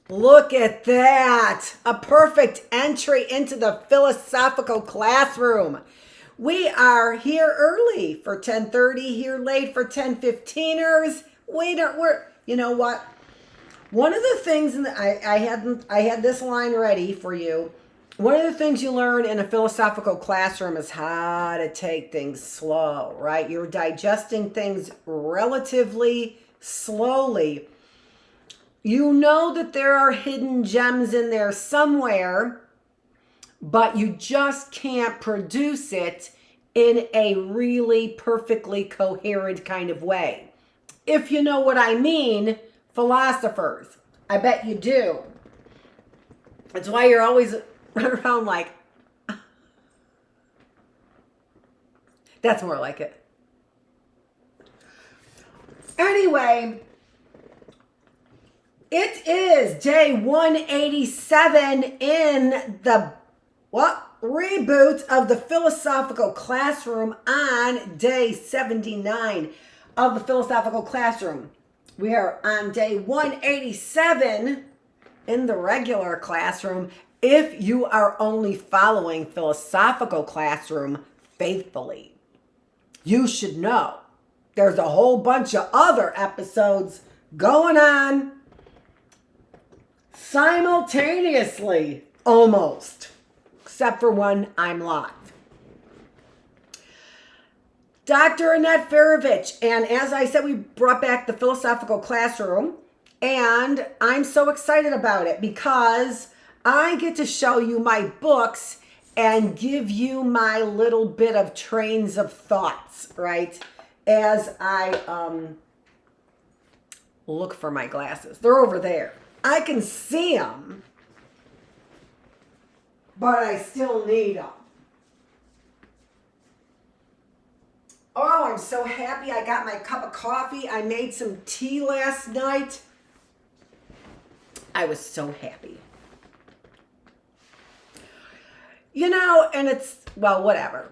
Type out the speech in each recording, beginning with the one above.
Look at that. A perfect entry into the philosophical classroom. We are here early for 10:30, here late for 10:15ers. You know what? One of the things, and I had this line ready for you. One of the things you learn in a philosophical classroom is how to take things slow, right? You're digesting things relatively slowly. You know that there are hidden gems in there somewhere, but you just can't produce it in a really perfectly coherent kind of way. If you know what I mean, philosophers, I bet you do. That's why you're always running around like, that's more like it. Anyway, it is day 187 in the reboot of the philosophical classroom on day 79 of the philosophical classroom. We are on day 187 in the regular classroom if you are only following philosophical classroom faithfully. You should know there's a whole bunch of other episodes going on simultaneously, almost, except for when I'm live. Dr. Annette Feravich, and as I said, we brought back the philosophical classroom, and I'm so excited about it because I get to show you my books and give you my little bit of trains of thoughts, right? As I look for my glasses. They're over there. I can see them, but I still need them. Oh, I'm so happy I got my cup of coffee. I made some tea last night. I was so happy. You know, and it's, well, whatever.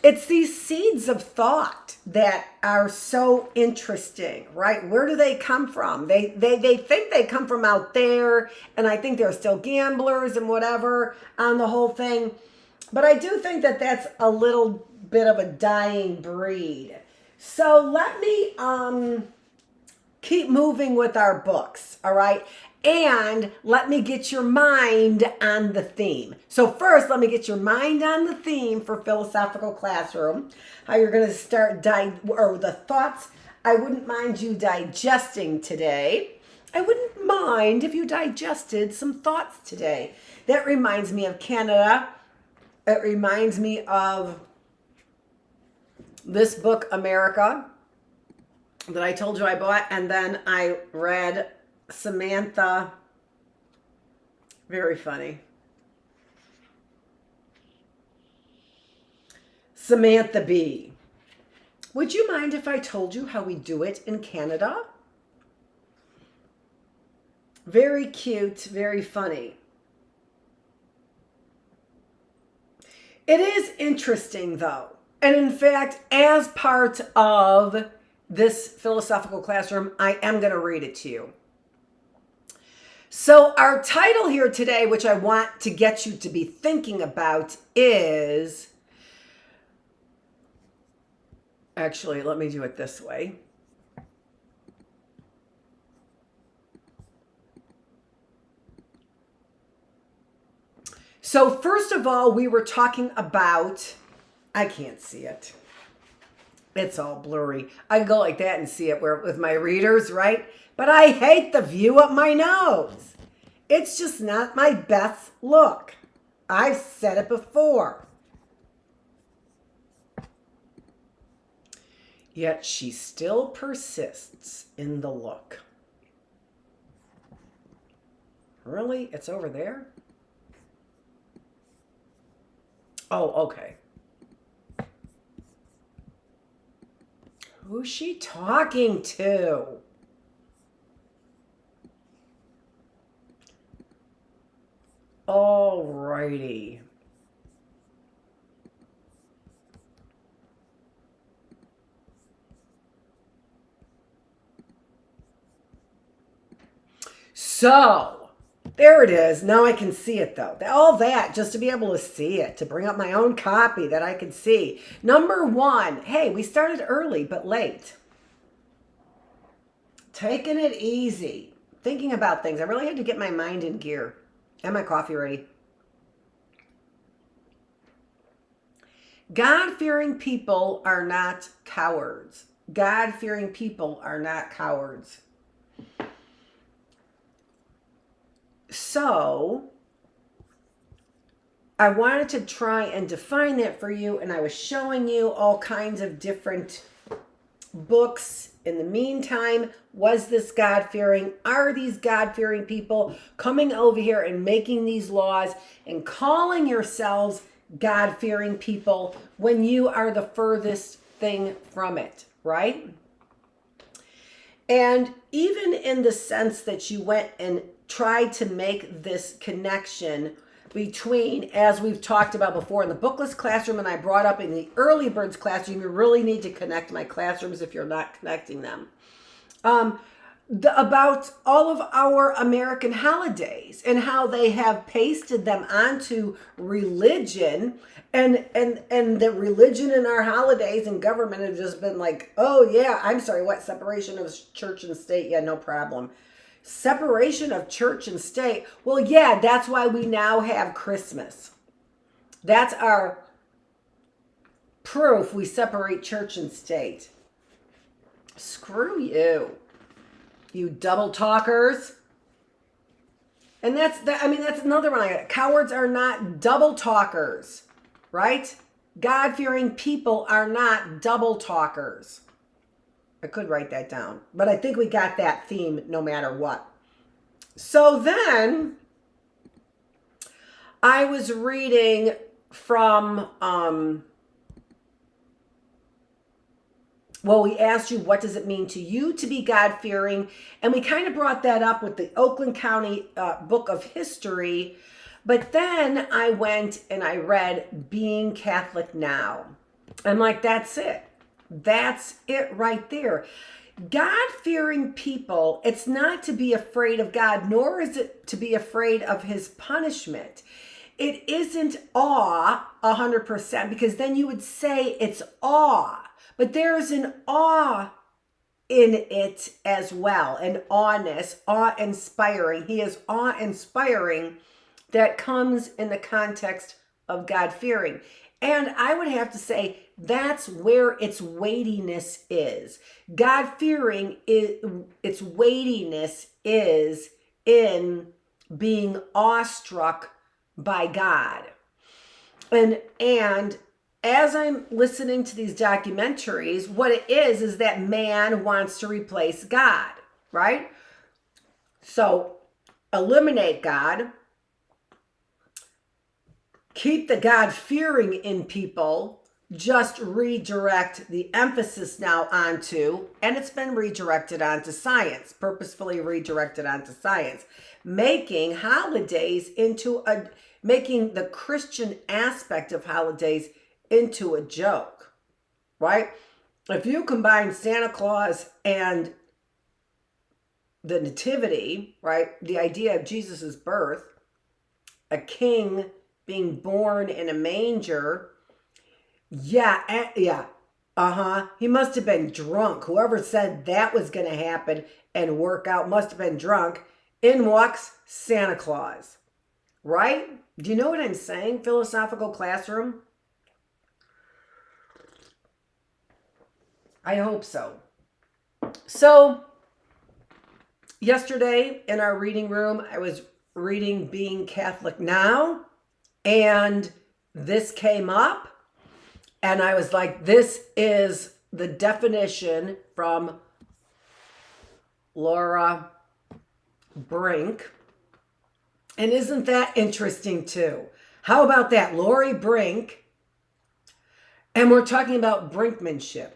It's these seeds of thought that are so interesting, right? Where do they come from? They think they come from out there, and I think they're still gamblers and whatever on the whole thing. But I do think that that's a little bit of a dying breed. So let me keep moving with our books, all right? And let me get your mind on the theme. So first, let me get your mind on the theme for philosophical classroom. How you're going to start or the thoughts I wouldn't mind you digesting today. I wouldn't mind if you digested some thoughts today. That reminds me of Canada. It reminds me of this book, America, that I told you I bought, and then I read Samantha. Very funny. Samantha Bee. Would you mind if I told you how we do it in Canada? Very cute, very funny. It is interesting, though. And in fact, as part of this philosophical classroom, I am going to read it to you. So our title here today, which I want to get you to be thinking about, is... Actually, let me do it this way. So first of all, we were talking about... I can't see it. It's all blurry. I can go like that and see it with my readers, right? But I hate the view of my nose. It's just not my best look. I've said it before. Yet she still persists in the look. Really? It's over there? Oh, okay. Who's she talking to? Alrighty. So, There it is. Now I can see it though. All that just to be able to see it, to bring up my own copy that I can see. Number one, hey, we started early but late. Taking it easy. Thinking about things. I really had to get my mind in gear. And my coffee ready. God-fearing people are not cowards. God-fearing people are not cowards. So, I wanted to try and define that for you, and I was showing you all kinds of different books. In the meantime, was this God-fearing? Are these God-fearing people coming over here and making these laws and calling yourselves God-fearing people when you are the furthest thing from it, right? And even in the sense that you went and tried to make this connection between, as we've talked about before in the bookless classroom, and I brought up in the early birds classroom, you really need to connect my classrooms if you're not connecting them. About all of our American holidays and how they have pasted them onto religion, and the religion in our holidays and government have just been like, oh yeah, I'm sorry, what, separation of church and state? Yeah, no problem. Separation of church and state. Well, yeah, that's why we now have Christmas. That's our proof we separate church and state. Screw you, you double talkers. And that's another one. Cowards are not double talkers, right? God-fearing people are not double talkers. I could write that down, but I think we got that theme no matter what. So then I was reading from, we asked you, what does it mean to you to be God-fearing? And we kind of brought that up with the Oakland County Book of History. But then I went and I read Being Catholic Now. I'm like, that's it. That's it right there. God-fearing people, it's not to be afraid of God, nor is it to be afraid of his punishment. It isn't awe 100%, because then you would say it's awe. But there's an awe in it as well, an awness, awe-inspiring. He is awe-inspiring that comes in the context of God-fearing. And I would have to say that's where its weightiness is. God-fearing, its weightiness is in being awestruck by God. And as I'm listening to these documentaries, what it is that man wants to replace God, right? So eliminate God. Keep the God-fearing in people, just redirect the emphasis now onto, and it's been redirected onto science, purposefully redirected onto science, making holidays making the Christian aspect of holidays into a joke, right? If you combine Santa Claus and the nativity, right? The idea of Jesus's birth, a king being born in a manger. Yeah. He must have been drunk. Whoever said that was going to happen and work out must have been drunk. In walks Santa Claus, right? Do you know what I'm saying? Philosophical classroom? I hope so. So, yesterday in our reading room, I was reading Being Catholic Now. And this came up, and I was like, this is the definition from Laura Brink. And isn't that interesting too? How about that? Lori Brink. And we're talking about brinkmanship.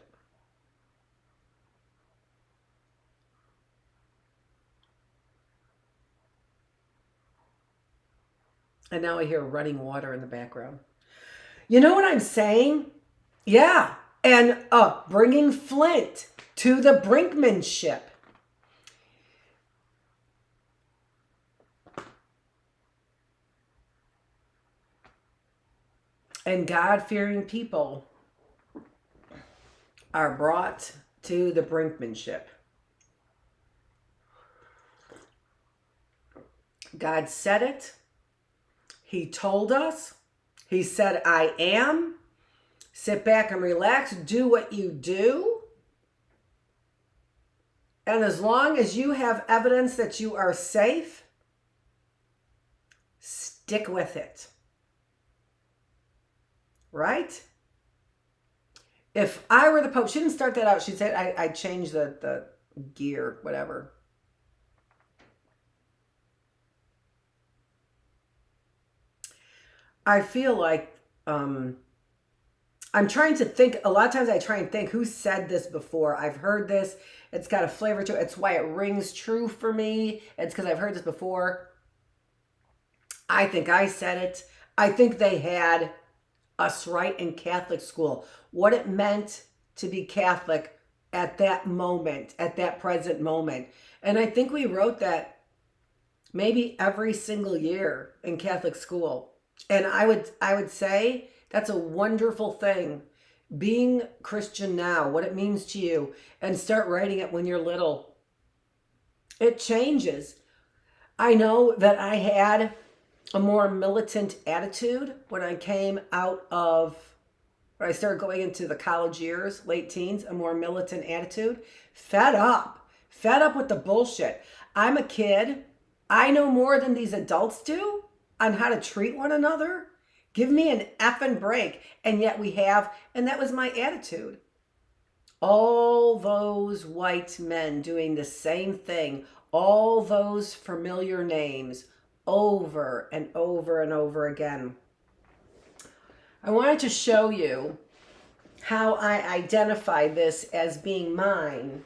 And now I hear running water in the background. You know what I'm saying? Yeah. And bringing Flint to the brinkmanship. And God-fearing people are brought to the Brinkmanship. God said it. He told us. He said, I am. Sit back and relax. Do what you do. And as long as you have evidence that you are safe, stick with it. Right? If I were the Pope, she didn't start that out. She said, I changed the gear, whatever. I feel like I'm trying to think. A lot of times I try and think, who said this before? I've heard this. It's got a flavor to it. It's why it rings true for me. It's because I've heard this before. I think I said it. I think they had us right in Catholic school. What it meant to be Catholic at that moment, at that present moment. And I think we wrote that maybe every single year in Catholic school. And I would say that's a wonderful thing. Being Christian now, what it means to you, and start writing it when you're little. It changes. I know that I had a more militant attitude when I came out of, when I started going into the college years, late teens, a more militant attitude. Fed up with the bullshit. I'm a kid. I know more than these adults do on how to treat one another. Give me an effing break. And yet we have, and that was my attitude. All those white men doing the same thing, all those familiar names over and over and over again. I wanted to show you how I identify this as being mine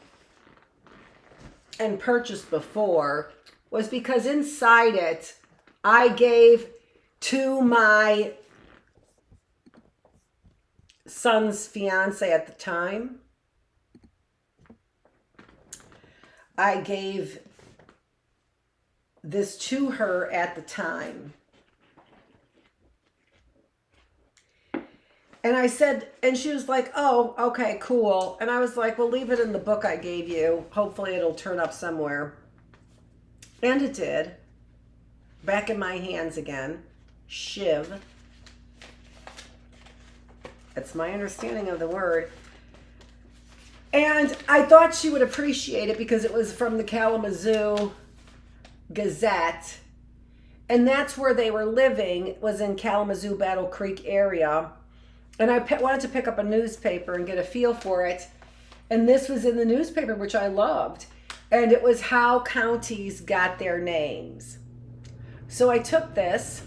and purchased before, was because inside it, I gave to my son's fiance at the time. I gave this to her at the time. And I said, and she was like, oh, okay, cool. And I was like, well, leave it in the book I gave you. Hopefully it'll turn up somewhere. And it did. Back in my hands again. Shiv. That's my understanding of the word. And I thought she would appreciate it because it was from the Kalamazoo Gazette. And that's where they were living, was in Kalamazoo, Battle Creek area. And I wanted to pick up a newspaper and get a feel for it. And this was in the newspaper, which I loved. And it was how counties got their names. So I took this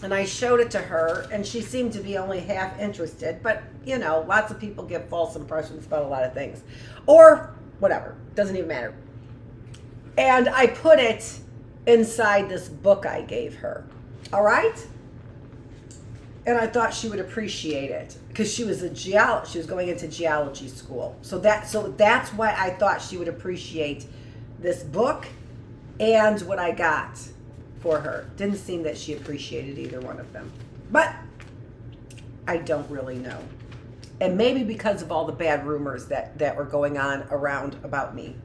and I showed it to her, and she seemed to be only half interested. But, you know, lots of people give false impressions about a lot of things. Or whatever, doesn't even matter. And I put it inside this book I gave her. All right? And I thought she would appreciate it because she was she was going into geology school. So that's why I thought she would appreciate this book and what I got for her. Didn't seem that she appreciated either one of them. But I don't really know. And maybe because of all the bad rumors that were going on around about me.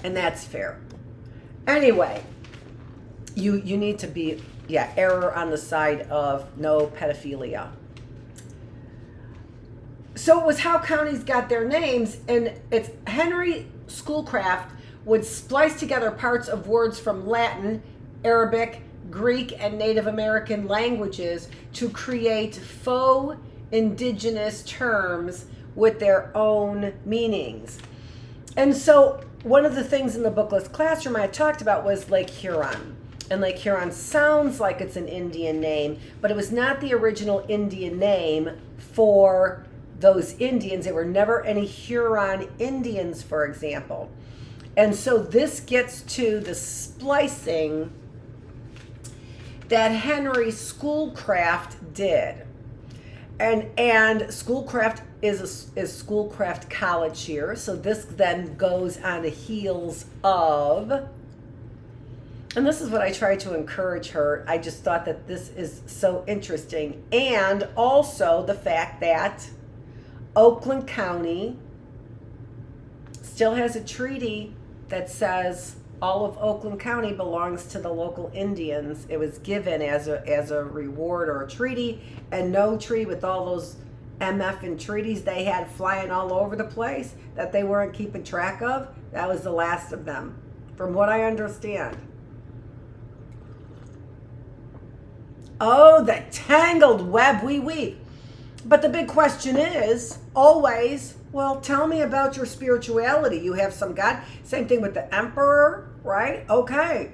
And that's fair. Anyway, you need to be, error on the side of no pedophilia. So it was how counties got their names, and it's Henry Schoolcraft would splice together parts of words from Latin, Arabic, Greek, and Native American languages to create faux indigenous terms with their own meanings. And so one of the things in the Bookless Classroom I talked about was Lake Huron. And Lake Huron sounds like it's an Indian name, but it was not the original Indian name for those Indians. There were never any Huron Indians, for example. And so this gets to the splicing that Henry Schoolcraft did. And Schoolcraft is Schoolcraft College here. So this then goes on the heels of And this is what I try to encourage her. I just thought that this is so interesting. And also the fact that Oakland County still has a treaty that says all of Oakland County belongs to the local Indians. It was given as a reward or a treaty, and no treaty with all those MF and treaties they had flying all over the place that they weren't keeping track of. That was the last of them, from what I understand. Oh, the tangled web we weave. But the big question is always, well, tell me about your spirituality. You have some God. Same thing with the emperor, right? Okay.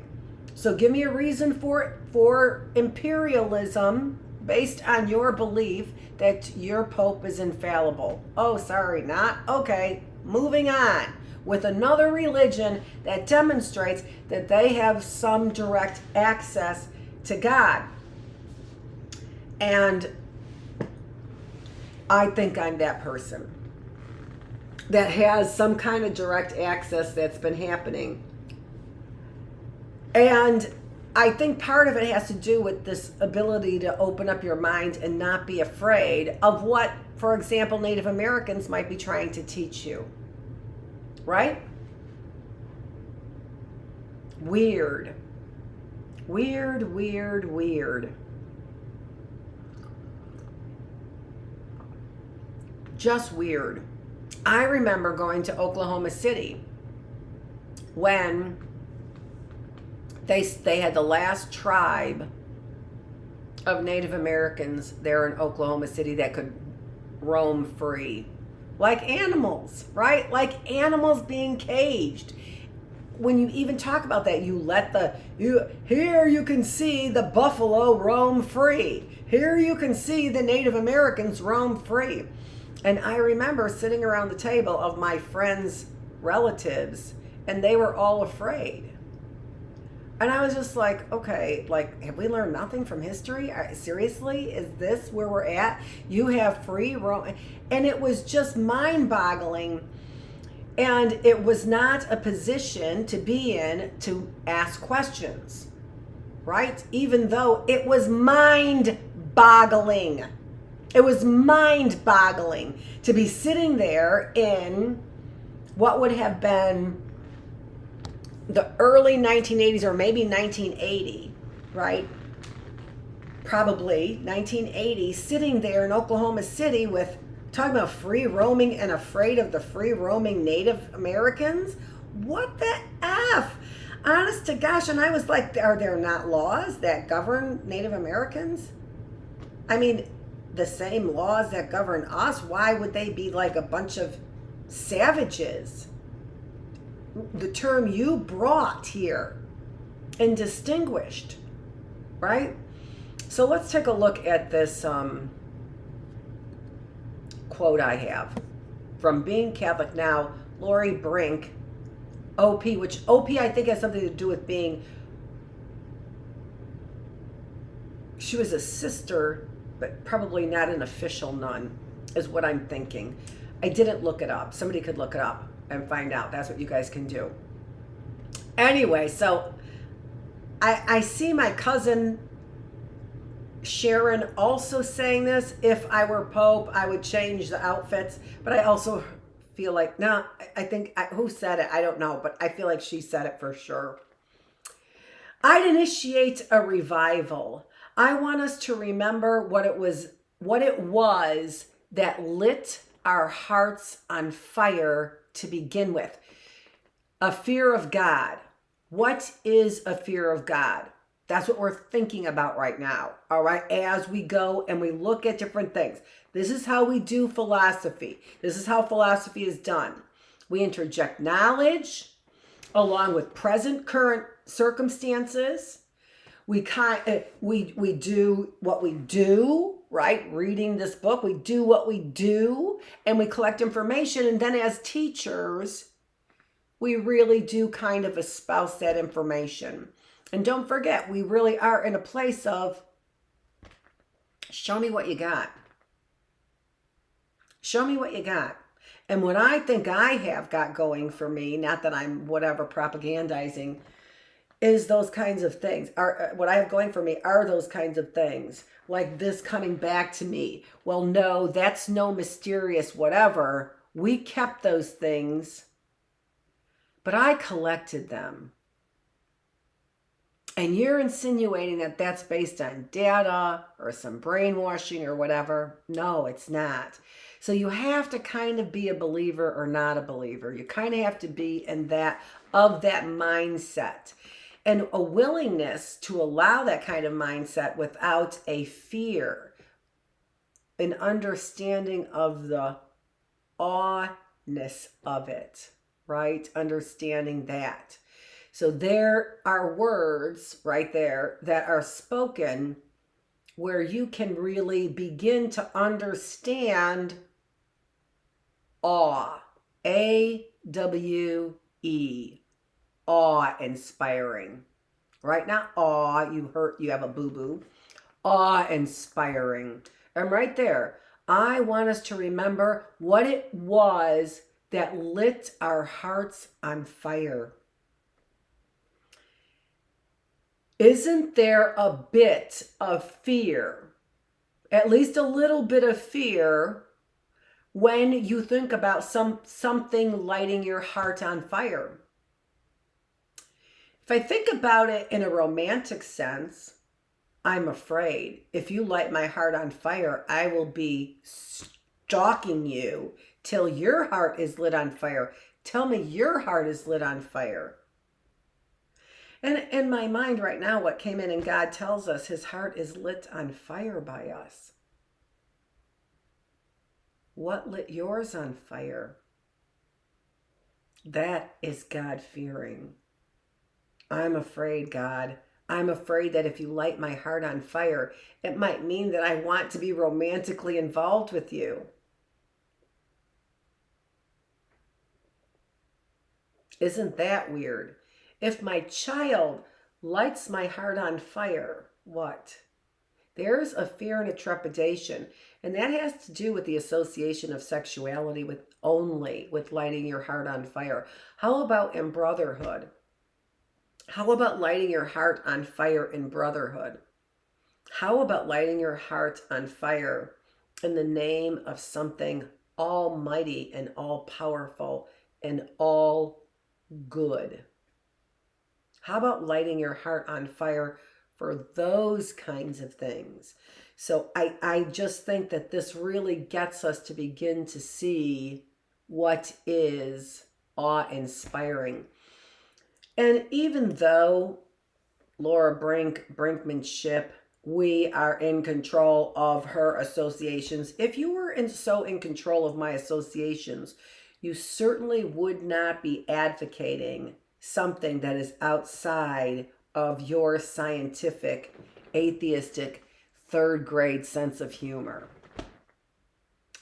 So give me a reason for imperialism based on your belief that your pope is infallible. Oh, sorry, not. Okay. Moving on with another religion that demonstrates that they have some direct access to God. And I think I'm that person that has some kind of direct access that's been happening. And I think part of it has to do with this ability to open up your mind and not be afraid of what, for example, Native Americans might be trying to teach you. Right? Weird. Weird, weird, weird. Just weird. I remember going to Oklahoma City when they had the last tribe of Native Americans there in Oklahoma City that could roam free. Like animals, right? Like animals being caged. When you even talk about that, here you can see the buffalo roam free. Here you can see the Native Americans roam free. And I remember sitting around the table of my friends' relatives, and they were all afraid. And I was just like, okay, like, have we learned nothing from history? Seriously? Is this where we're at? You have free roam. And it was just mind-boggling. And it was not a position to be in to ask questions, right? Even though it was mind-boggling. It was mind-boggling to be sitting there in what would have been the early 1980s or maybe 1980, right? Probably 1980, sitting there in Oklahoma City with talking about free roaming and afraid of the free roaming Native Americans. What the F? Honest to gosh. And I was like, are there not laws that govern Native Americans? I mean, the same laws that govern us, why would they be like a bunch of savages? The term you brought here and distinguished, right? So let's take a look at this quote I have from Being Catholic Now, Lori Brink, OP, which OP I think has something to do with being, she was a sister, but probably not an official nun, is what I'm thinking. I didn't look it up. Somebody could look it up and find out. That's what you guys can do. Anyway, so I see my cousin Sharon also saying this. If I were Pope, I would change the outfits. But I also feel like, no, I think, who said it? I don't know, but I feel like she said it for sure. I'd initiate a revival. I want us to remember what it was that lit our hearts on fire to begin with. A fear of God. What is a fear of God? That's what we're thinking about right now, all right, as we go and we look at different things. This is how we do philosophy. This is how philosophy is done. We interject knowledge along with current circumstances. We do what we do, right? Reading this book, we do what we do, and we collect information. And then as teachers, we really do kind of espouse that information. And don't forget, we really are in a place of, show me what you got. Show me what you got. And what I think I have got going for me, not that I'm whatever propagandizing, is those kinds of things. Are what I have going for me are those kinds of things. Like this coming back to me. Well, no, that's no mysterious whatever. We kept those things, but I collected them. And you're insinuating that that's based on data or some brainwashing or whatever. No, it's not. So you have to kind of be a believer or not a believer. You kind of have to be in that mindset and a willingness to allow that kind of mindset without a fear, an understanding of the awness of it, right? Understanding that. So there are words right there that are spoken where you can really begin to understand awe. A-W-E. Awe-inspiring. Right? Not awe, you have a boo-boo. Awe-inspiring. And right there, I want us to remember what it was that lit our hearts on fire. Isn't there a bit of fear, at least a little bit of fear, when you think about something lighting your heart on fire? If I think about it in a romantic sense, I'm afraid if you light my heart on fire, I will be stalking you till your heart is lit on fire. Tell me your heart is lit on fire. And in my mind right now, what came in and God tells us his heart is lit on fire by us. What lit yours on fire? That is God-fearing. I'm afraid, God. I'm afraid that if you light my heart on fire, it might mean that I want to be romantically involved with you. Isn't that weird? If my child lights my heart on fire, what? There's a fear and a trepidation. And that has to do with the association of sexuality with lighting your heart on fire. How about in brotherhood? How about lighting your heart on fire in brotherhood? How about lighting your heart on fire in the name of something almighty and all powerful and all good? How about lighting your heart on fire for those kinds of things? So I just think that this really gets us to begin to see what is awe-inspiring. And even though Laura Brinkmanship, we are in control of her associations. If you were so in control of my associations, you certainly would not be advocating something that is outside of your scientific, atheistic, third grade sense of humor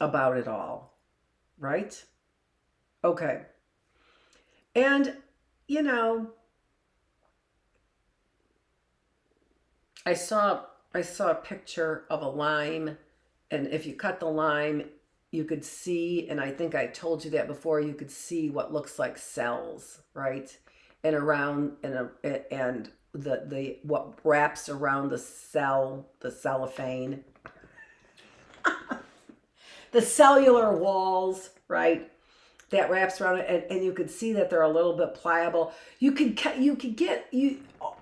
about it all, right? Okay. And, you know, I saw a picture of a lime, and if you cut the lime, you could see, and I think I told you that before, you could see what looks like cells, right? And the what wraps around the cell, the cellophane, the cellular walls, right? That wraps around it, and you could see that they're a little bit pliable. You could get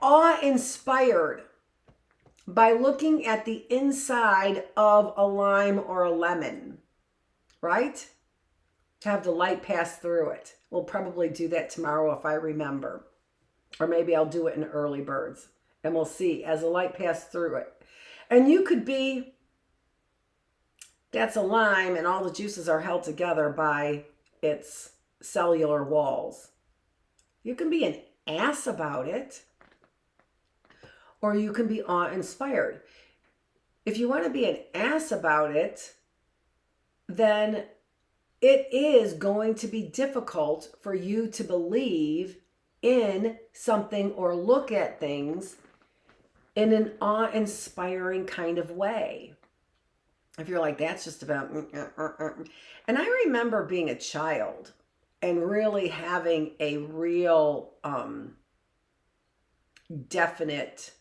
awe-inspired by looking at the inside of a lime or a lemon, right? Have the light pass through it. We'll probably do that tomorrow if I remember. Or maybe I'll do it in early birds. And we'll see as the light passes through it. And you could be, that's a lime and all the juices are held together by its cellular walls. You can be an ass about it. Or you can be awe-inspired. If you want to be an ass about it, then it is going to be difficult for you to believe in something or look at things in an awe-inspiring kind of way. If you're like, that's just about... And I remember being a child and really having a real... definite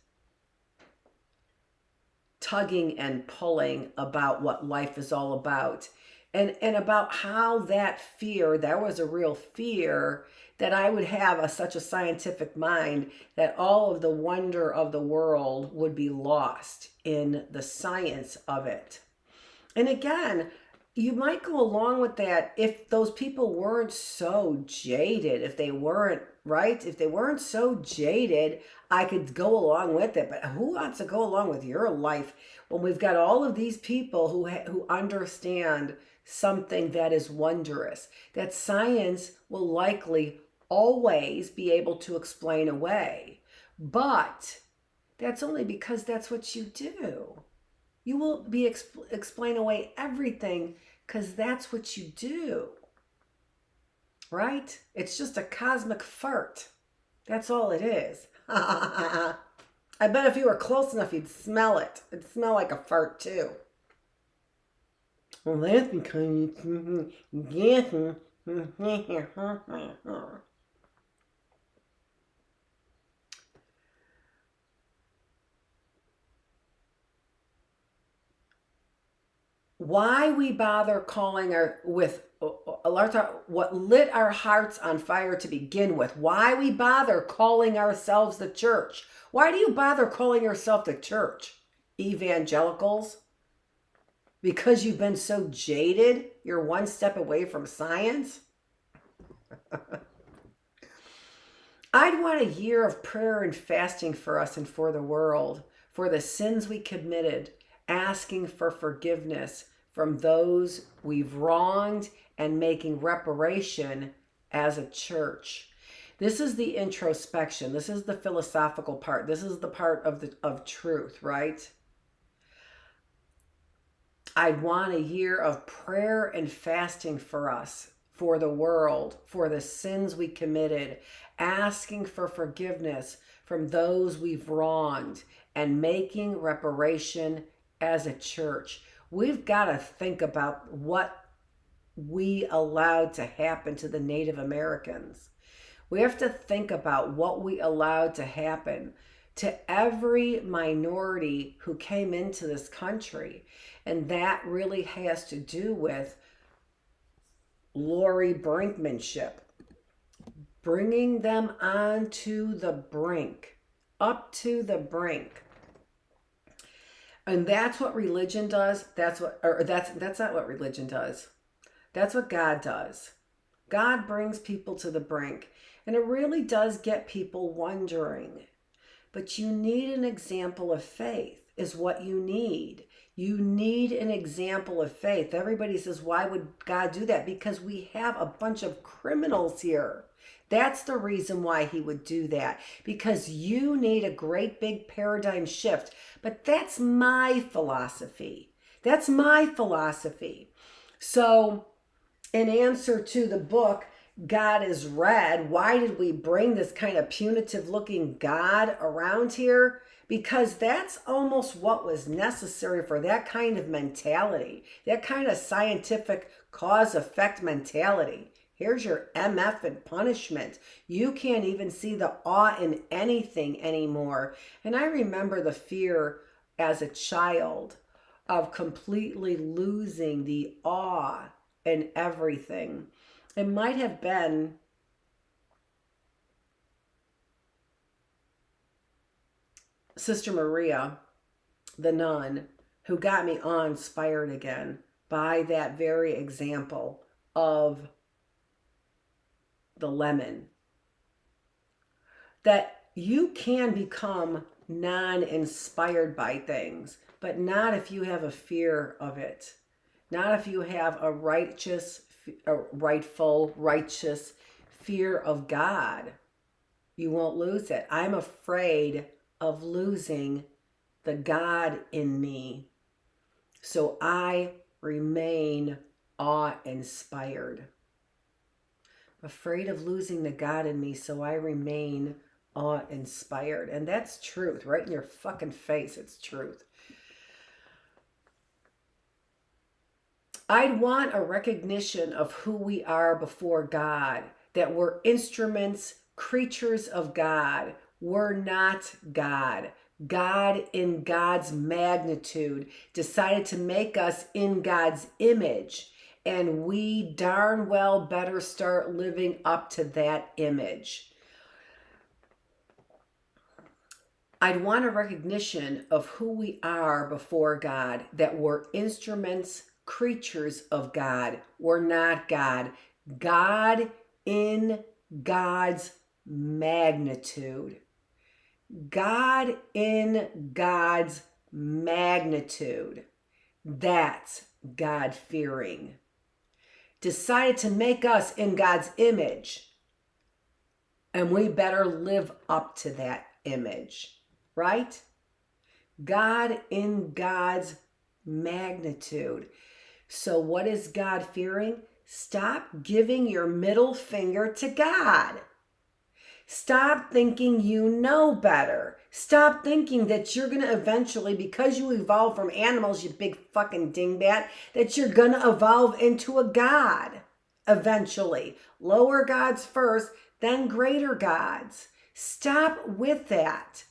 tugging and pulling about what life is all about, and about how that fear, there was a real fear that I would have such a scientific mind that all of the wonder of the world would be lost in the science of it. And again, you might go along with that if those people weren't so jaded, if they weren't, right? If they weren't so jaded, I could go along with it. But who wants to go along with your life when we've got all of these people who understand something that is wondrous, that science will likely always be able to explain away? But that's only because that's what you do. You will be explain away everything because that's what you do, right? It's just a cosmic fart. That's all it is. I bet if you were close enough, you'd smell it. It'd smell like a fart too. Well, that's because why we bother calling what lit our hearts on fire to begin with, why we bother calling ourselves the church. Why do you bother calling yourself the church? Evangelicals? Because you've been so jaded, you're one step away from science? I'd want a year of prayer and fasting for us and for the world, for the sins we committed, asking for forgiveness from those we've wronged and making reparation as a church. This is the introspection. This is the philosophical part. This is the part of truth, right? I want a year of prayer and fasting for us, for the world, for the sins we committed, asking for forgiveness from those we've wronged, and making reparation as a church. We've got to think about what we allowed to happen to the Native Americans. We have to think about what we allowed to happen to every minority who came into this country. And that really has to do with Lori Brinkmanship, bringing them onto the brink, up to the brink. And that's what religion does. That's not what religion does. That's what God does. God brings people to the brink. And it really does get people wondering. But you need an example of faith is what you need. You need an example of faith. Everybody says, why would God do that? Because we have a bunch of criminals here. That's the reason why he would do that. Because you need a great big paradigm shift. But that's my philosophy. That's my philosophy. So in answer to the book, God is Red, why did we bring this kind of punitive looking God around here? Because that's almost what was necessary for that kind of mentality, that kind of scientific cause-effect mentality. Here's your MF and punishment. You can't even see the awe in anything anymore. And I remember the fear as a child of completely losing the awe in everything. It might have been Sister Maria, the nun, who got me awe-inspired again by that very example of the lemon. That you can become non-inspired by things, but not if you have a fear of it. Not if you have a righteous fear of God. You won't lose it. I'm afraid of losing the God in me. So I remain awe-inspired. Afraid of losing the God in me, so I remain awe-inspired. And that's truth, right in your fucking face. It's truth. I'd want a recognition of who we are before God, that we're instruments, creatures of God. We're not God. God in God's magnitude decided to make us in God's image. And we darn well better start living up to that image. I'd want a recognition of who we are before God, that we're instruments, creatures of God. We're not God. God in God's magnitude. God in God's magnitude. That's God-fearing. Decided to make us in God's image. And we better live up to that image, right? God in God's magnitude. So what is God-fearing? Stop giving your middle finger to God. Stop thinking you know better. Stop thinking that you're going to eventually, because you evolved from animals, you big fucking dingbat, that you're going to evolve into a God eventually. Lower gods first, then greater gods. Stop with that.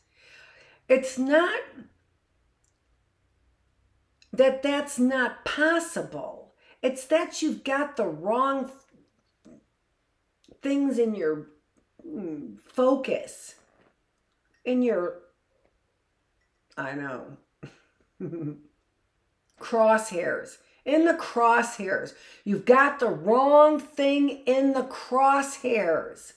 It's not that that's not possible. It's that you've got the wrong things in your focus, in your, I know, crosshairs. In the crosshairs. You've got the wrong thing in the crosshairs.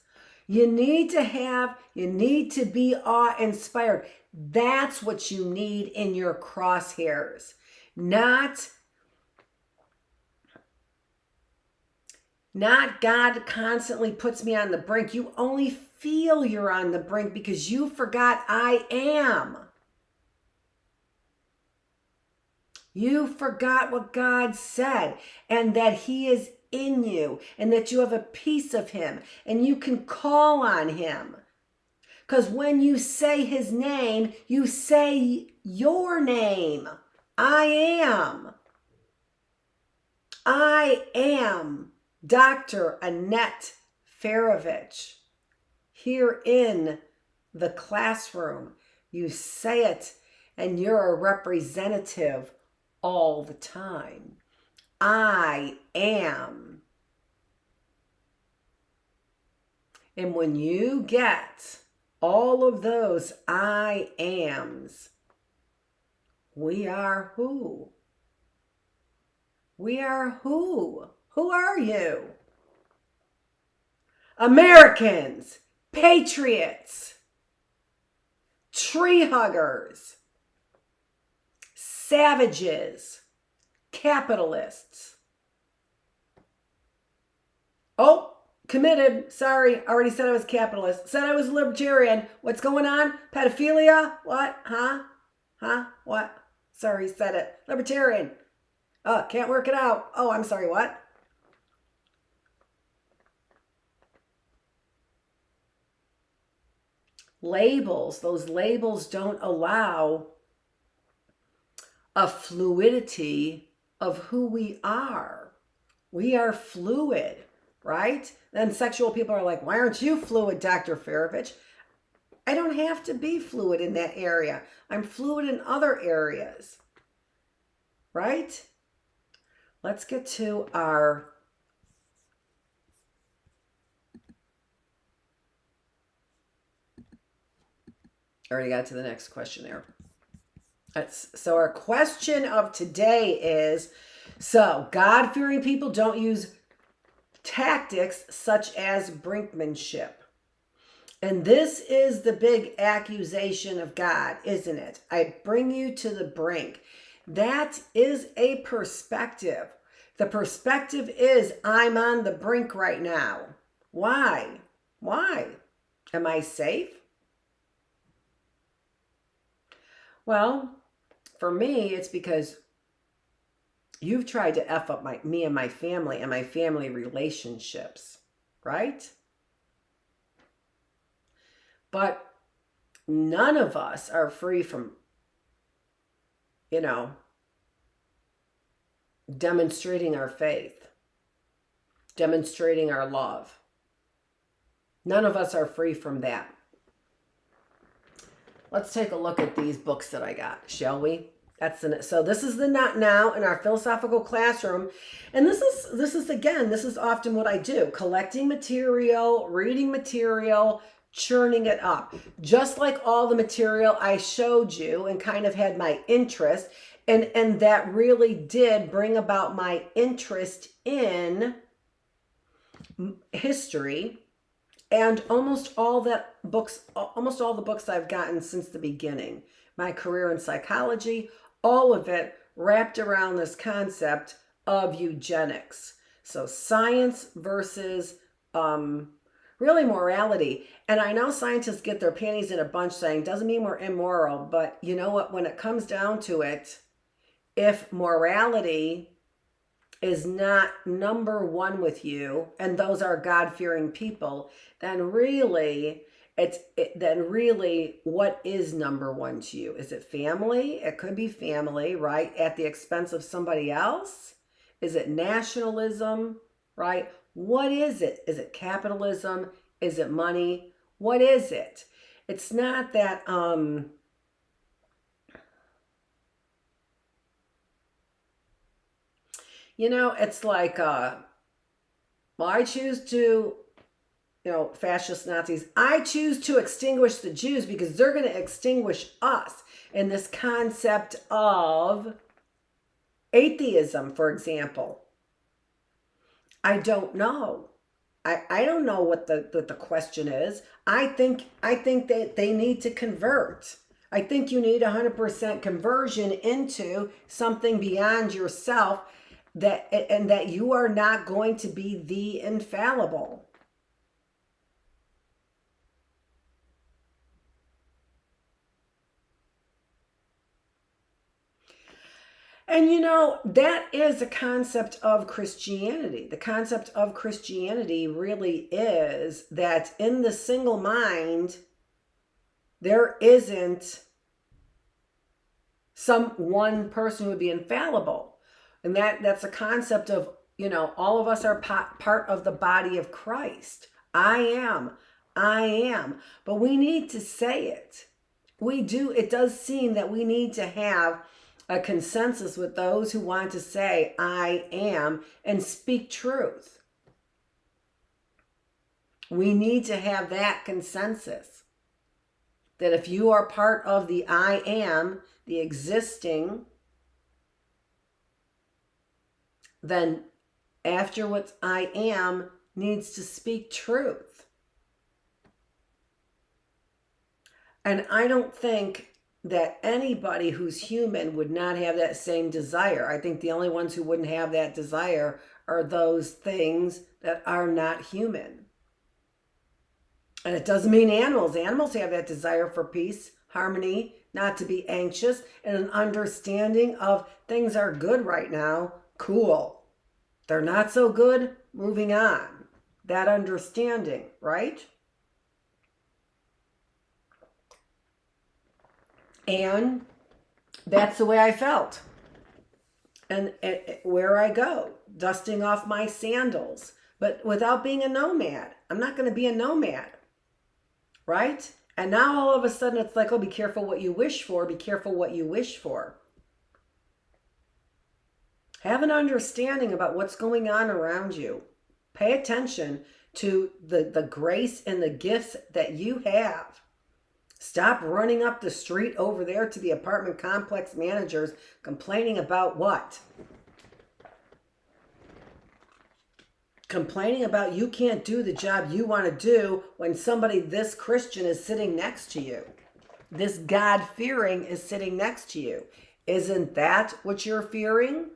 You need to be awe-inspired. That's what you need in your crosshairs. Not God constantly puts me on the brink. You only feel you're on the brink because you forgot I am. You forgot what God said, and that he is in you, and that you have a piece of him, and you can call on him. Because when you say his name, you say your name. I am Dr. Annette Feravich. Here in the classroom, you say it, and you're a representative all the time. I am. And when you get all of those I ams, we are who? We are who? Who are you? Americans, patriots, tree huggers, savages, capitalists. Oh, committed. Sorry, already said I was capitalist. Said I was libertarian. What's going on? Pedophilia? What? Huh? What? Sorry, said it. Libertarian. Oh, can't work it out. Oh, I'm sorry, what? Labels. Those labels don't allow a fluidity of who we are. We are fluid, right? Then sexual people are like, why aren't you fluid, Dr. Feravich? I don't have to be fluid in that area. I'm fluid in other areas, right? Let's get to our already got to the next question there. So our question of today is, so God-fearing people don't use tactics such as brinkmanship. And this is the big accusation of God, isn't it? I bring you to the brink. That is a perspective. The perspective is, I'm on the brink right now. Why? Why? Am I safe? Well, for me, it's because you've tried to F up me and my family relationships, right? But none of us are free from, demonstrating our faith, demonstrating our love. None of us are free from that. let's take a look at these books that I got, shall we? So this is the Not Now in our philosophical classroom. And this is often what I do, collecting material, reading material, churning it up. Just like all the material I showed you and kind of had my interest, and that really did bring about my interest in history. And almost all the books I've gotten since the beginning, my career in psychology, all of it wrapped around this concept of eugenics. So science versus really morality. And I know scientists get their panties in a bunch saying, doesn't mean we're immoral, but you know what, when it comes down to it, if morality is not number one with you, and those are God-fearing people, then really, what is number one to you? Is it family? It could be family, right? At the expense of somebody else? Is it nationalism, right? What is it? Is it capitalism? Is it money? What is it? It's not that, it's like, I choose to, fascist Nazis, I choose to extinguish the Jews because they're going to extinguish us. In this concept of atheism, for example. I don't know. I don't know what the question is. I think that they need to convert. I think you need 100% conversion into something beyond yourself, and that you are not going to be the infallible. And that is a concept of Christianity. The concept of Christianity really is that in the single mind, there isn't some one person who would be infallible. And that's a concept of, all of us are part of the body of Christ. I am. But we need to say it. We do. It does seem that we need to have a consensus with those who want to say, I am, and speak truth. We need to have that consensus. That if you are part of the I am, the existing, then after what I am needs to speak truth. And I don't think that anybody who's human would not have that same desire. I think the only ones who wouldn't have that desire are those things that are not human. And it doesn't mean animals. Animals have that desire for peace, harmony, not to be anxious, and an understanding of things are good right now. Cool. They're not so good. Moving on. That understanding, right? And that's the way I felt. And where I go, dusting off my sandals, but without being a nomad. I'm not going to be a nomad, right? And now all of a sudden it's like, oh, be careful what you wish for. Be careful what you wish for. Have an understanding about what's going on around you. Pay attention to the grace and the gifts that you have. Stop running up the street over there to the apartment complex managers complaining about what? Complaining about you can't do the job you want to do when somebody this Christian is sitting next to you. This God-fearing is sitting next to you. Isn't that what you're fearing?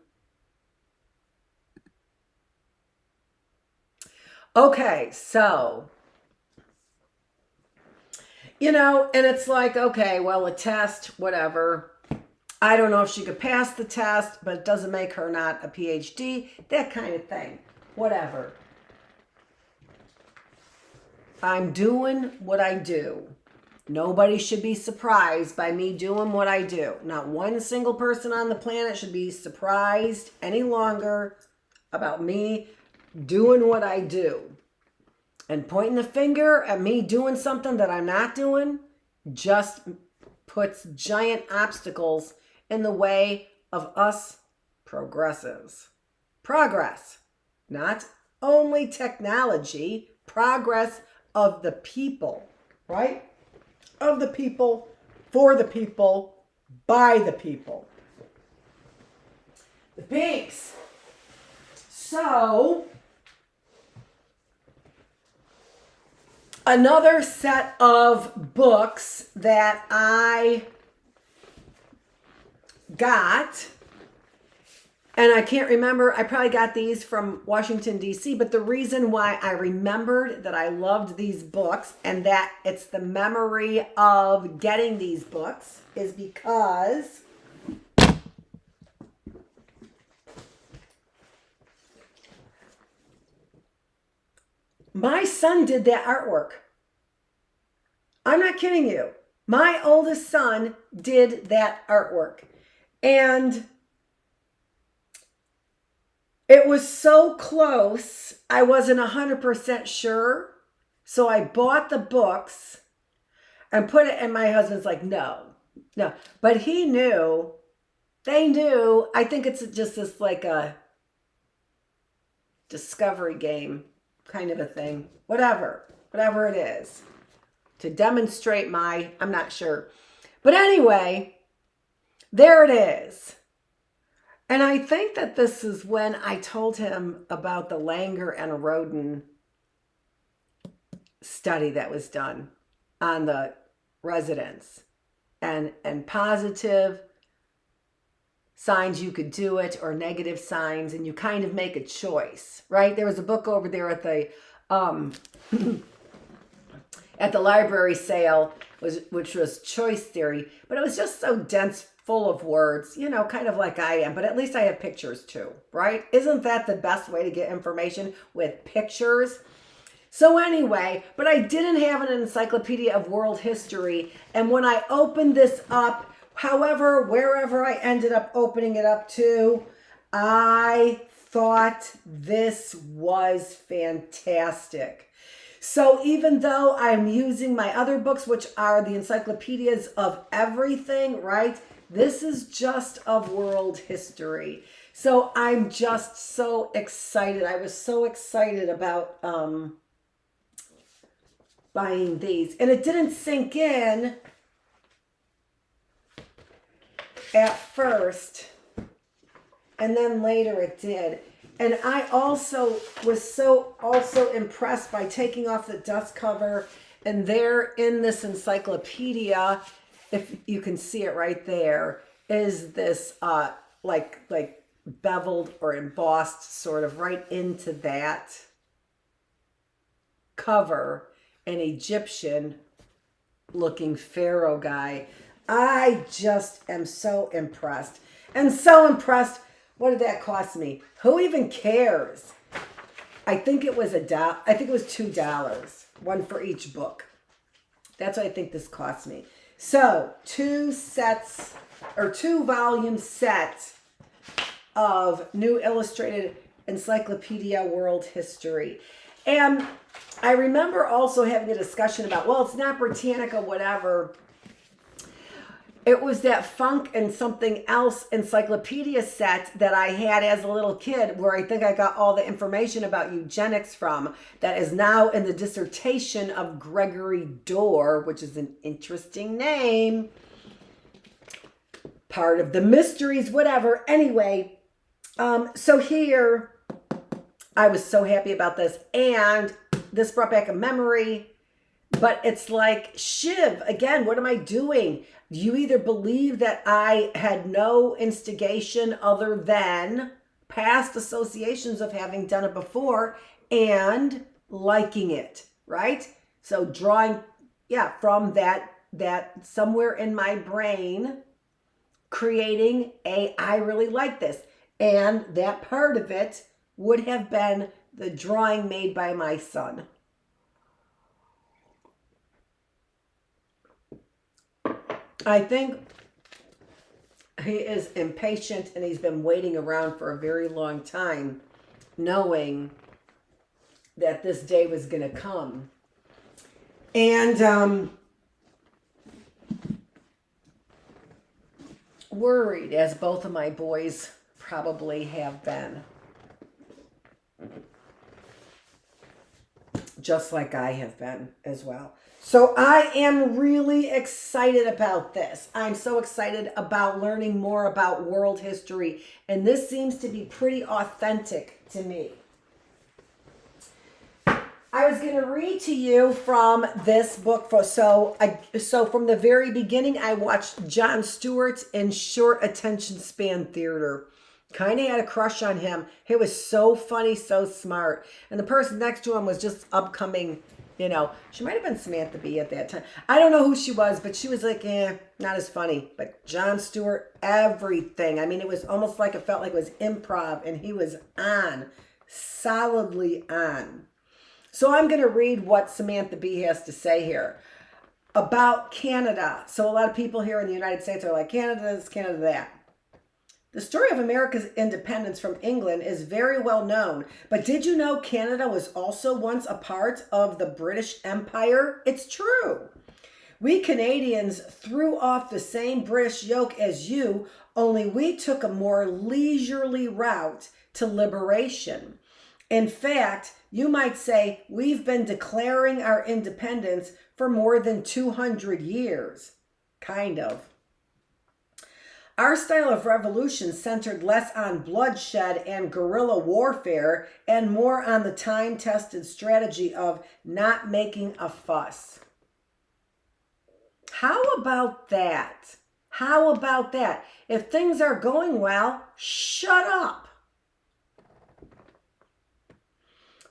Okay, so... and it's like, okay, well, a test, whatever. I don't know if she could pass the test, but it doesn't make her not a PhD, that kind of thing. Whatever. I'm doing what I do. Nobody should be surprised by me doing what I do. Not one single person on the planet should be surprised any longer about me doing what I do. And pointing the finger at me doing something that I'm not doing just puts giant obstacles in the way of us progressives. Progress, not only technology, progress of the people, right? Of the people, for the people, by the people. The pinks. So, another set of books that I got, and I can't remember, I probably got these from Washington, D.C., but the reason why I remembered that I loved these books and that it's the memory of getting these books is because my son did that artwork. I'm not kidding you. My oldest son did that artwork. And it was so close, I wasn't 100% sure. So I bought the books and put it, and my husband's like, no. But he knew, they knew, I think it's just this like a discovery game kind of a thing. Whatever it is. To demonstrate I'm not sure. But anyway, there it is. And I think that this is when I told him about the Langer and Roden study that was done on the residents and positive signs you could do it or negative signs, and you kind of make a choice, right? There was a book over there at the at the library sale, which was Choice Theory, but it was just so dense, full of words, kind of like I am, but at least I have pictures too, right? Isn't that the best way to get information, with pictures? So anyway, but I didn't have an encyclopedia of world history, and when I opened this up, however, wherever I ended up opening it up to, I thought this was fantastic. So even though I'm using my other books, which are the encyclopedias of everything, right? This is just of world history. So I'm just so excited. I was so excited about buying these. And it didn't sink in at first, and then later it did. And I also was so impressed by taking off the dust cover, and there in this encyclopedia, if you can see it right there, is this like beveled or embossed sort of right into that cover, an Egyptian looking pharaoh guy. I just am so impressed. And so impressed. What did that cost me? Who even cares? I think it was I think it was $2, one for each book. That's what I think this cost me. So 2 volume set of New Illustrated Encyclopedia World History. And I remember also having a discussion about, well, it's not Britannica, whatever. It was that Funk and Something Else encyclopedia set that I had as a little kid, where I think I got all the information about eugenics from, that is now in the dissertation of Gregory Dorr, which is an interesting name. Part of the mysteries, whatever. Anyway, so here, I was so happy about this. And this brought back a memory. But it's like, Shiv, again, what am I doing? You either believe that I had no instigation other than past associations of having done it before and liking it, right? So drawing, from that somewhere in my brain, creating I really like this. And that part of it would have been the drawing made by my son. I think he is impatient, and he's been waiting around for a very long time, knowing that this day was going to come. And worried, as both of my boys probably have been. Just like I have been as well. So I am really excited about this. I'm so excited about learning more about world history. And this seems to be pretty authentic to me. I was going to read to you from this book. So from the very beginning, I watched Jon Stewart in Short Attention Span Theater. Kind of had a crush on him. He was so funny, so smart. And the person next to him was just upcoming, she might have been Samantha Bee at that time. I don't know who she was, but she was like, not as funny. But Jon Stewart, everything. I mean, it was almost like it felt like it was improv, and he was on, solidly on. So I'm going to read what Samantha Bee has to say here about Canada. So a lot of people here in the United States are like, Canada this, Canada that. The story of America's independence from England is very well known, but did you know Canada was also once a part of the British Empire? It's true. We Canadians threw off the same British yoke as you, only we took a more leisurely route to liberation. In fact, you might say we've been declaring our independence for more than 200 years. Kind of. Our style of revolution centered less on bloodshed and guerrilla warfare and more on the time-tested strategy of not making a fuss. How about that? How about that? If things are going well, shut up.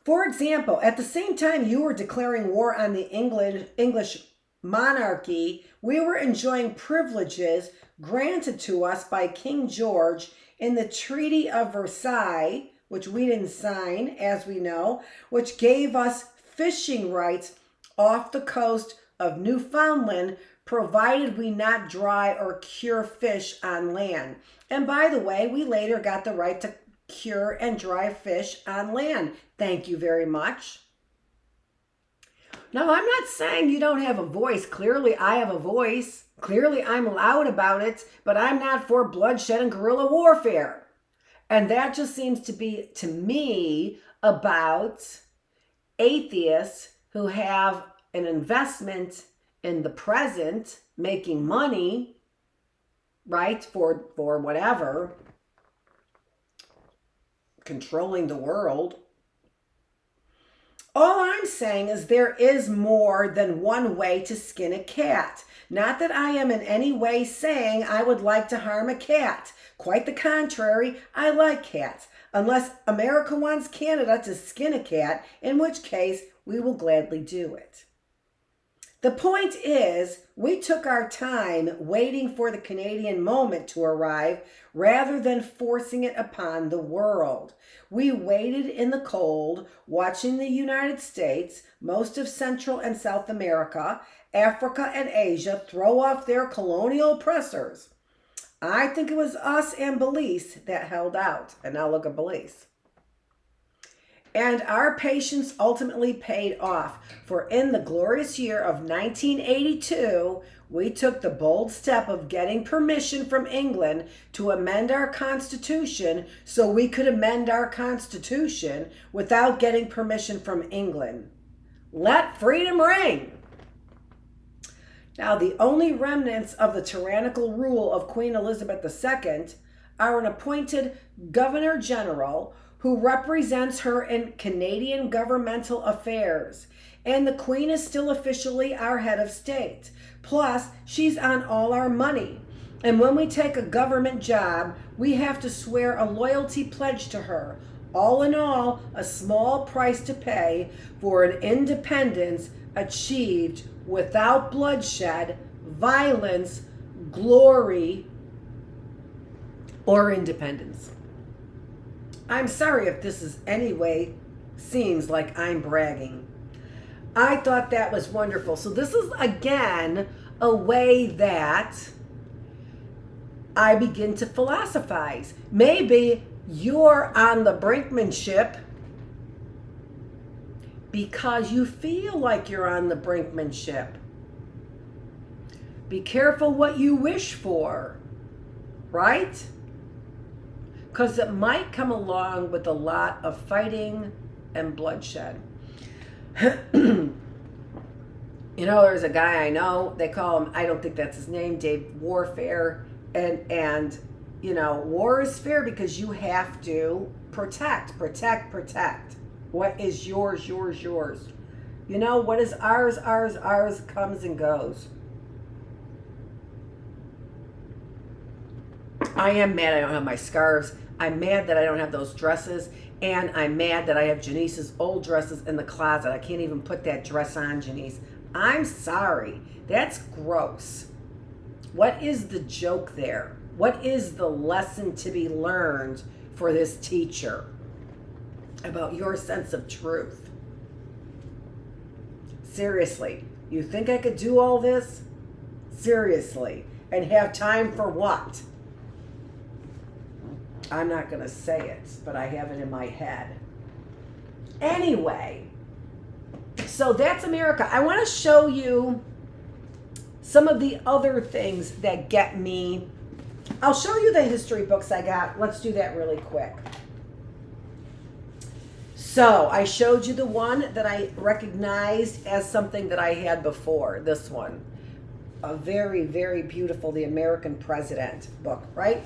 For example, at the same time you were declaring war on the English monarchy, we were enjoying privileges granted to us by King George in the Treaty of Versailles, which we didn't sign, as we know, which gave us fishing rights off the coast of Newfoundland, provided we not dry or cure fish on land. And by the way, we later got the right to cure and dry fish on land. Thank you very much. Now, I'm not saying you don't have a voice. Clearly, I have a voice. Clearly, I'm loud about it, but I'm not for bloodshed and guerrilla warfare. And that just seems to be, to me, about atheists who have an investment in the present, making money, right, for whatever, controlling the world. All I'm saying is there is more than one way to skin a cat. Not that I am in any way saying I would like to harm a cat. Quite the contrary, I like cats. Unless America wants Canada to skin a cat, in which case we will gladly do it. The point is, we took our time waiting for the Canadian moment to arrive rather than forcing it upon the world. We waited in the cold, watching the United States, most of Central and South America, Africa, and Asia throw off their colonial oppressors. I think it was us and Belize that held out. And now look at Belize. And our patience ultimately paid off, for in the glorious year of 1982, we took the bold step of getting permission from England to amend our Constitution so we could amend our Constitution without getting permission from England. Let freedom ring! Now, the only remnants of the tyrannical rule of Queen Elizabeth II are an appointed Governor General who represents her in Canadian governmental affairs. And the Queen is still officially our head of state. Plus, she's on all our money. And when we take a government job, we have to swear a loyalty pledge to her. All in all, a small price to pay for an independence achieved without bloodshed, violence, glory, or independence. I'm sorry if this is any way seems like I'm bragging. I thought that was wonderful. So this is, again, a way that I begin to philosophize. Maybe you're on the Brinkmanship because you feel like you're on the Brinkmanship. Be careful what you wish for. right? Because it might come along with a lot of fighting and bloodshed. There's a guy I know, they call him, I don't think that's his name, Dave Warfare. And war is fair because you have to protect. What is yours. What is ours comes and goes. I am mad I don't have my scarves. I'm mad that I don't have those dresses. And I'm mad that I have Janice's old dresses in the closet. I can't even put that dress on, Janice. I'm sorry. That's gross. What is the joke there? What is the lesson to be learned for this teacher about your sense of truth? Seriously, you think I could do all this? Seriously. And have time for what? I'm not going to say it, but I have it in my head. Anyway, so that's America. I want to show you some of the other things that get me. I'll show you the history books I got. Let's do that really quick. So I showed you the one that I recognized as something that I had before. This one. A very, very beautiful, The American President book, right?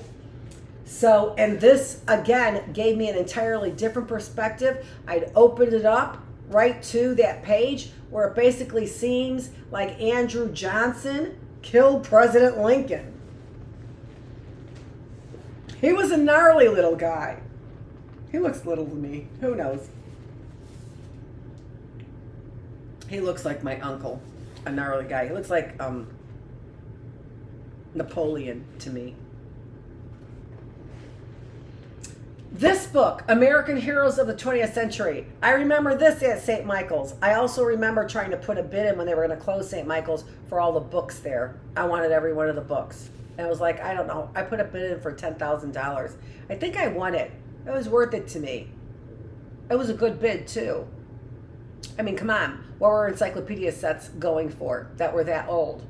So, and this, again, gave me an entirely different perspective. I'd opened it up right to that page where it basically seems like Andrew Johnson killed President Lincoln. He was a gnarly little guy. He looks little to me. Who knows? He looks like my uncle, a gnarly guy. He looks like Napoleon to me. This book, American Heroes of the 20th Century. I remember this at St. Michael's. I also remember trying to put a bid in when they were going to close St. Michael's for all the books there. I wanted every one of the books. And it was like, I don't know. I put a bid in for $10,000. I think I won it. It was worth it to me. It was a good bid, too. I mean, come on. What were encyclopedia sets going for that were that old?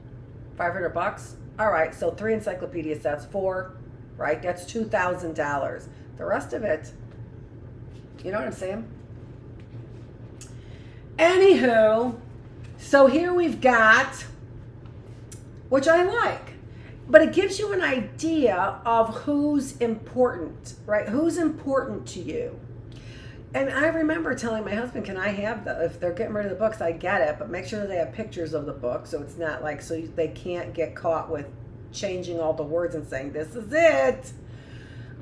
$500? All right, so 3 encyclopedia sets, 4, right? That's $2,000. The rest of it, you know what I'm saying? Anywho, so here we've got, which I like, but it gives you an idea of who's important, right? Who's important to you. And I remember telling my husband, can I have if they're getting rid of the books, I get it, but make sure that they have pictures of the book so it's not like, so they can't get caught with changing all the words and saying, this is it.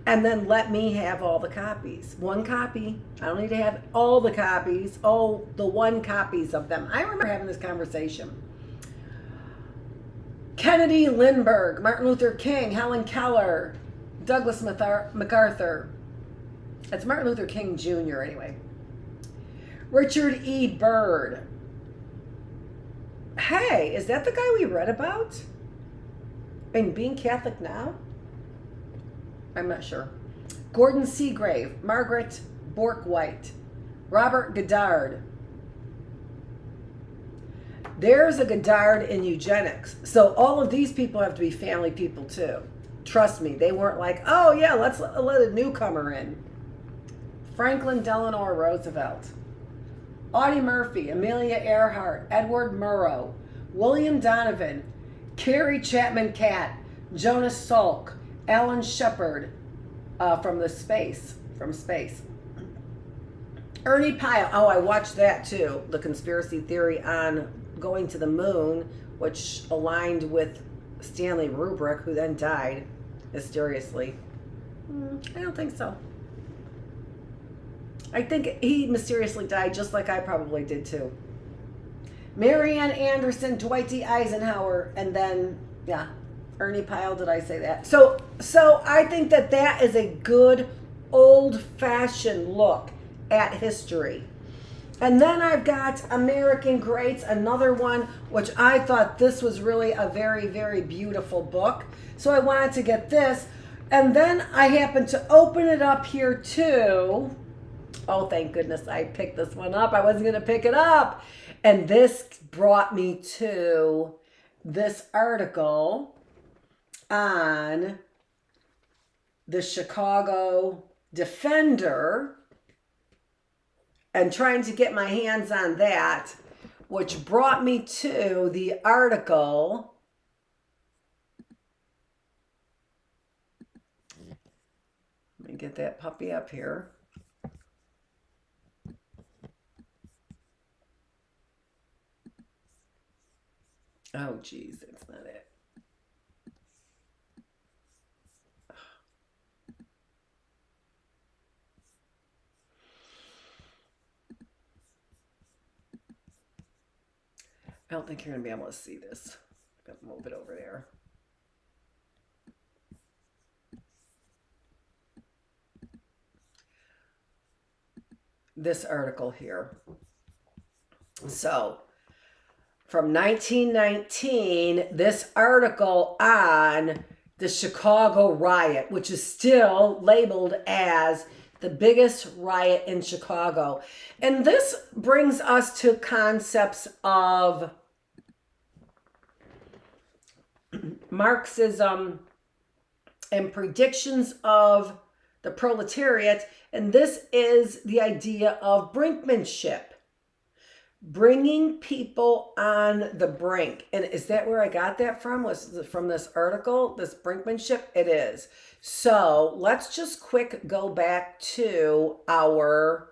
And then let me have all the copies. One copy. I don't need to have all the copies. Oh, the one copies of them. I remember having this conversation. Kennedy Lindbergh, Martin Luther King, Helen Keller, Douglas MacArthur. It's Martin Luther King Jr. anyway. Richard E. Byrd. Hey, is that the guy we read about? In Being Catholic Now? I'm not sure. Gordon Seagrave, Margaret Bourke-White, Robert Goddard. There's a Goddard in eugenics. So all of these people have to be family people too. Trust me, they weren't like, oh yeah, let's let a newcomer in. Franklin Delano Roosevelt, Audie Murphy, Amelia Earhart, Edward Murrow, William Donovan, Carrie Chapman Catt, Jonas Salk, Alan Shepard from Space. Ernie Pyle. Oh, I watched that too. The conspiracy theory on going to the moon, which aligned with Stanley Kubrick, who then died mysteriously. I don't think so. I think he mysteriously died just like I probably did too. Marianne Anderson, Dwight D. Eisenhower, and then, yeah, Ernie Pyle, did I say that? So I think that is a good old-fashioned look at history. And then I've got American Greats, another one, which I thought this was really a very, very beautiful book. So I wanted to get this. And then I happened to open it up here too. Oh, thank goodness I picked this one up. I wasn't going to pick it up. And this brought me to this article on the Chicago Defender and trying to get my hands on that, which brought me to the article. Let me get that puppy up here. Oh, geez, that's not it. I don't think you're going to be able to see this. I'm going to move it over there. This article here. So, from 1919, this article on the Chicago riot, which is still labeled as the biggest riot in Chicago. And this brings us to concepts of Marxism and predictions of the proletariat. And this is the idea of brinkmanship. Bringing people on the brink. And is that where I got that from? Was it from this article, this brinkmanship? It is. So let's just quick go back to our...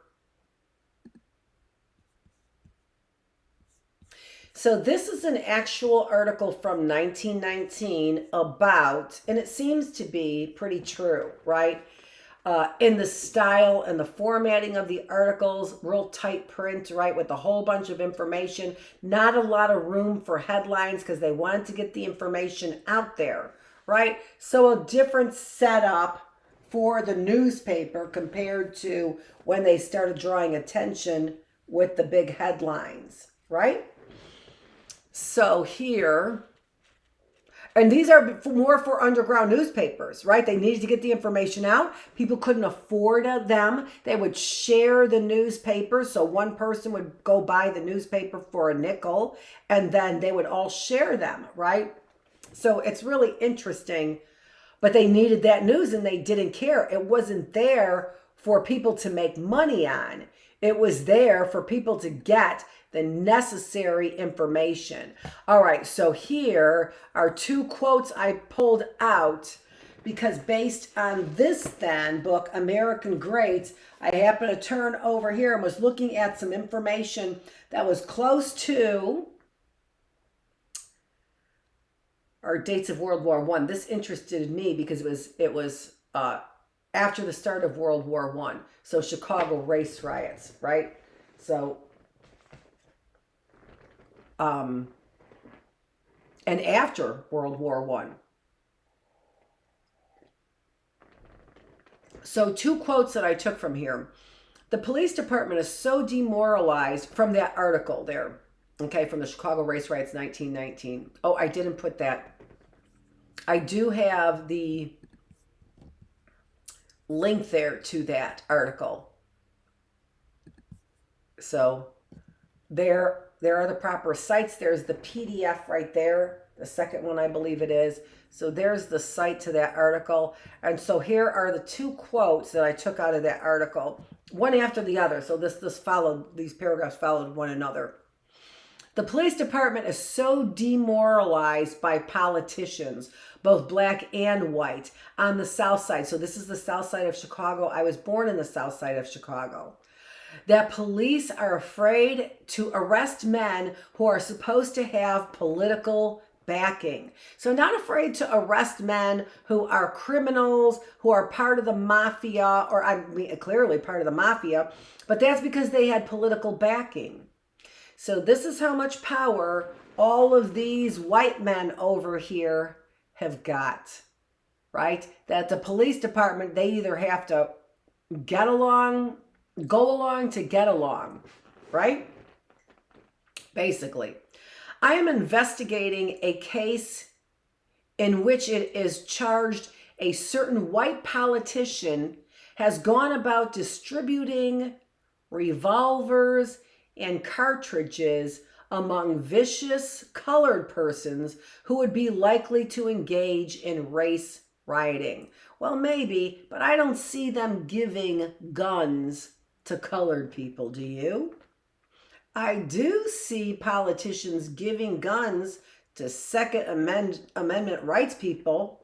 So this is an actual article from 1919 about, and it seems to be pretty true, right? In the style and the formatting of the articles, real tight print, right, with a whole bunch of information. Not a lot of room for headlines because they wanted to get the information out there, right? So a different setup for the newspaper compared to when they started drawing attention with the big headlines, right? So here... And these are more for underground newspapers, right? They needed to get the information out. People couldn't afford them. They would share the newspaper. So one person would go buy the newspaper for a nickel, and then they would all share them, right? So it's really interesting. But they needed that news, and they didn't care. It wasn't there for people to make money on. It was there for people to get the necessary information. All right, so here are two quotes I pulled out because based on this then book, American Greats, I happened to turn over here and was looking at some information that was close to our dates of World War I. This interested me because it was after the start of World War I. So Chicago race riots, right? So and after World War I. So two quotes that I took from here. The police department is so demoralized from that article there. Okay, from the Chicago race riots 1919. Oh, I didn't put that. I do have the link there to that article. So there are the proper sites. There's the PDF right there. The second one, I believe it is. So there's the site to that article. And so here are the two quotes that I took out of that article, one after the other. So these paragraphs followed one another. The police department is so demoralized by politicians, both black and white, on the south side. So this is the south side of Chicago. I was born in the south side of Chicago. That police are afraid to arrest men who are supposed to have political backing. So not afraid to arrest men who are criminals, who are part of the mafia, or I mean, clearly part of the mafia, but that's because they had political backing. So this is how much power all of these white men over here have got, right? That the police department, they either have to go along to get along, right? Basically. I am investigating a case in which it is charged a certain white politician has gone about distributing revolvers and cartridges among vicious colored persons who would be likely to engage in race rioting. Well, maybe, but I don't see them giving guns to colored people, do you? I do see politicians giving guns to Amendment rights people.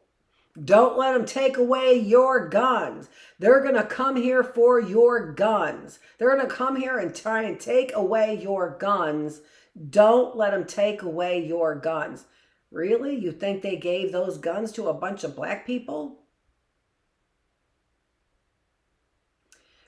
Don't let them take away your guns. They're going to come here for your guns. They're going to come here and try and take away your guns. Don't let them take away your guns. Really? You think they gave those guns to a bunch of black people?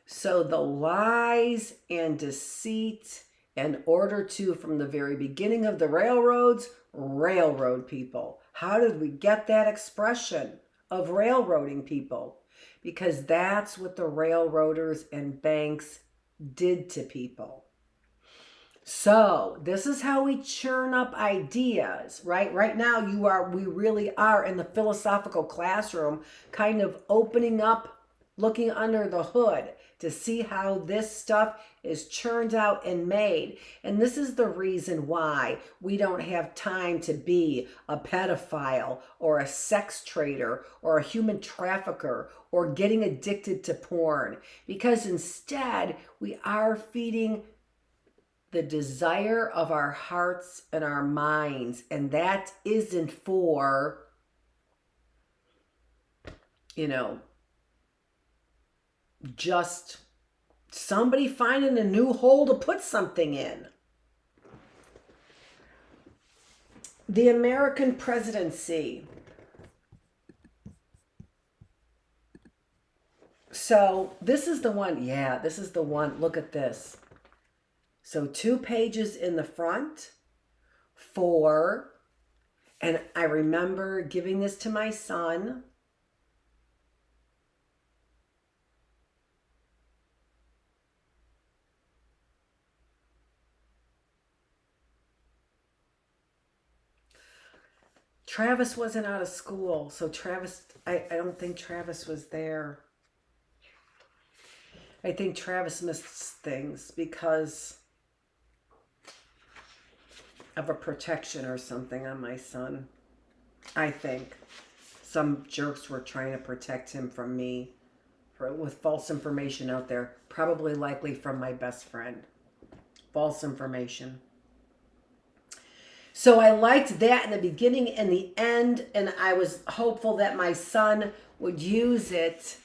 So the lies and deceit in order to, from the very beginning of the railroads, railroad people. How did we get that expression of railroading people? Because that's what the railroaders and banks did to people. So this is how we churn up ideas, right? Right now we really are in the philosophical classroom, kind of opening up, looking under the hood to see how this stuff is churned out and made. And this is the reason why we don't have time to be a pedophile or a sex trader or a human trafficker or getting addicted to porn. Because instead, we are feeding the desire of our hearts and our minds. And that isn't for, just somebody finding a new hole to put something in. The American presidency. So this is the one. Yeah, this is the one. Look at this. So 2 pages in the front, 4. And I remember giving this to my son. Travis wasn't out of school, so I don't think Travis was there. I think Travis missed things because of a protection or something on my son. I think some jerks were trying to protect him from me with false information out there, probably likely from my best friend. False information. So I liked that in the beginning and the end, and I was hopeful that my son would use it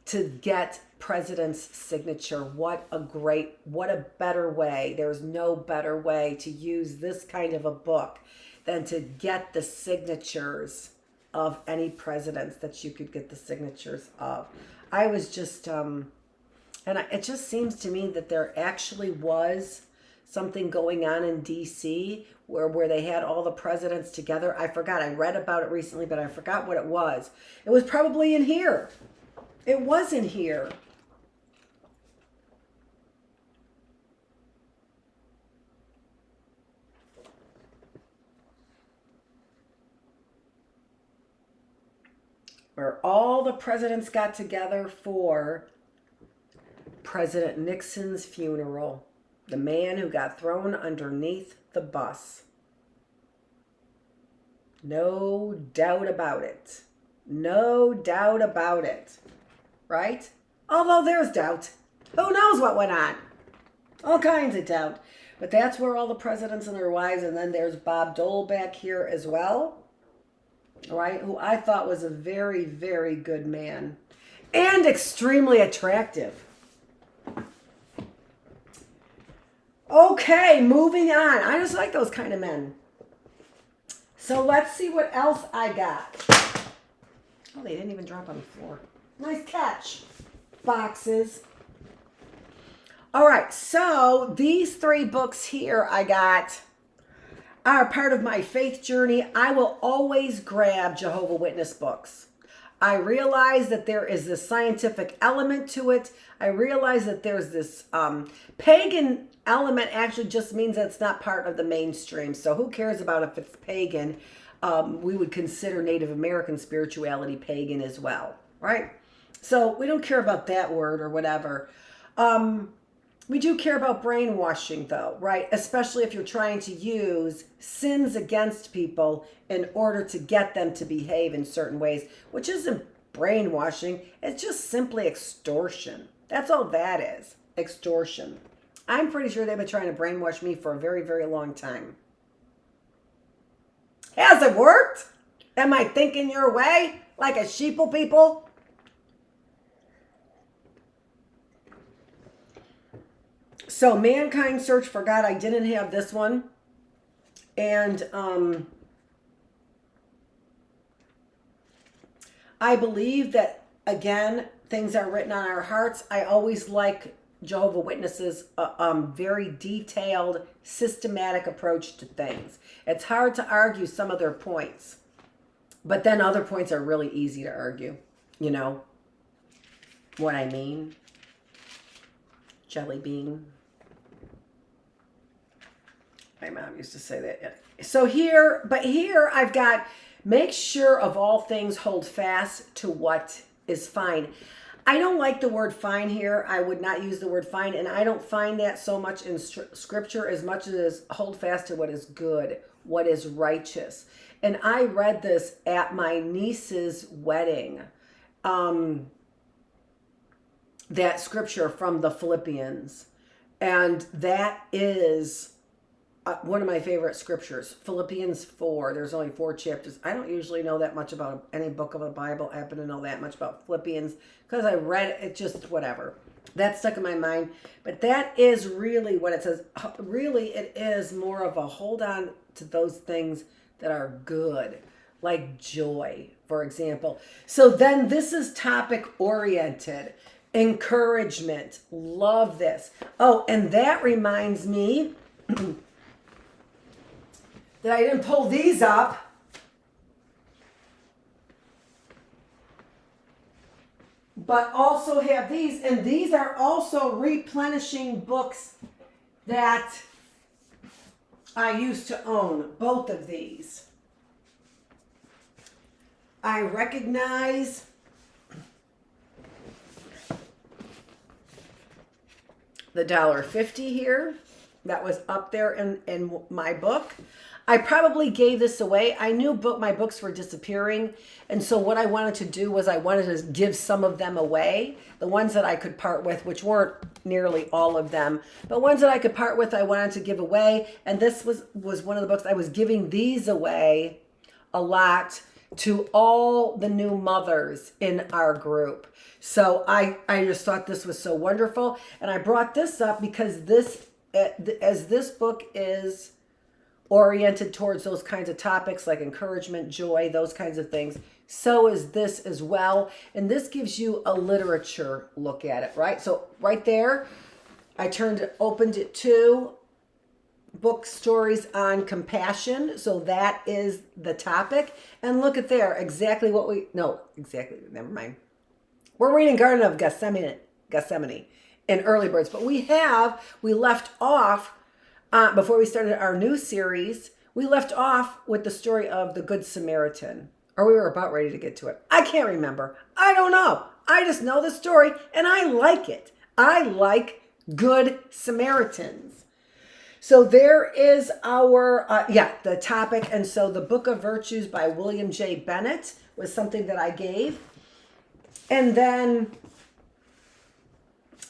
to get president's signature. What a better way. There's no better way to use this kind of a book than to get the signatures of any presidents that you could get the signatures of. I was just, it just seems to me that there actually was something going on in DC where they had all the presidents together. I forgot. I read about it recently, but I forgot what it was. It was probably in here. It was in here. Where all the presidents got together for President Nixon's funeral. The man who got thrown underneath the bus. No doubt about it. No doubt about it. Right? Although there's doubt. Who knows what went on? All kinds of doubt. But that's where all the presidents and their wives, and then there's Bob Dole back here as well. Right? Who I thought was a very, very good man. And extremely attractive. Okay, moving on. I just like those kind of men. So let's see what else I got. Oh, they didn't even drop on the floor. Nice catch. Boxes. All right, so these 3 books here I got are part of my faith journey. I will always grab Jehovah's Witness books. I realize that there is this scientific element to it. I realize that there's this pagan element actually just means that it's not part of the mainstream. So who cares about if it's pagan? We would consider Native American spirituality pagan as well, right? So we don't care about that word or whatever. We do care about brainwashing though, right? Especially if you're trying to use sins against people in order to get them to behave in certain ways, which isn't brainwashing. It's just simply extortion. That's all that is. Extortion. I'm pretty sure they've been trying to brainwash me for a very, very long time. Has it worked? Am I thinking your way like a sheeple people? So Mankind's Search for God, I didn't have this one. And I believe that, again, things are written on our hearts. I always like Jehovah's Witnesses' very detailed, systematic approach to things. It's hard to argue some of their points, but then other points are really easy to argue. You know what I mean? Jelly bean. My mom used to say that. So here I've got, make sure of all things hold fast to what is fine. I don't like the word fine here. I would not use the word fine, and I don't find that so much in scripture as much as hold fast to what is good, what is righteous. And I read this at my niece's wedding, that scripture from the Philippians. And that is one of my favorite scriptures, Philippians 4. There's only 4 chapters. I don't usually know that much about any book of the Bible. I happen to know that much about Philippians because I read it, just whatever. That stuck in my mind. But that is really what it says. Really, it is more of a hold on to those things that are good, like joy, for example. So then this is topic oriented. Encouragement. Love this. Oh, and that reminds me that I didn't pull these up. But also have these, and these are also replenishing books that I used to own, both of these. I recognize the $1.50 here. That was up there in my book. I probably gave this away. I knew my books were disappearing. And so what I wanted to do was I wanted to give some of them away. The ones that I could part with, which weren't nearly all of them. But ones that I could part with, I wanted to give away. And this was one of the books. I was giving these away a lot to all the new mothers in our group. So I just thought this was so wonderful. And I brought this up because as this book is oriented towards those kinds of topics like encouragement, joy, those kinds of things, so is this as well. And this gives you a literature look at it, right? So right there, I opened it to book stories on compassion. So that is the topic. And look at there, never mind. We're reading Garden of Gethsemane in Early Birds, but we left off before we started our new series, we left off with the story of the Good Samaritan. Or we were about ready to get to it. I can't remember. I don't know. I just know the story and I like it. I like Good Samaritans. So there is the topic. And so the Book of Virtues by William J. Bennett was something that I gave. And then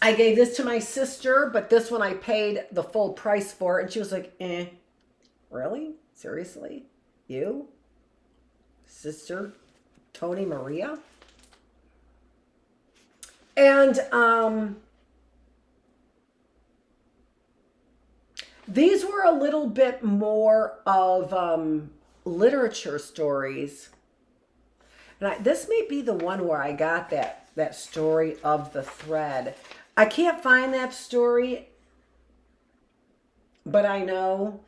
I gave this to my sister, but this one I paid the full price for. And she was like, really? Seriously? You? Sister Tony Maria? And these were a little bit more of literature stories. And this may be the one where I got that story of the thread. I can't find that story, but I know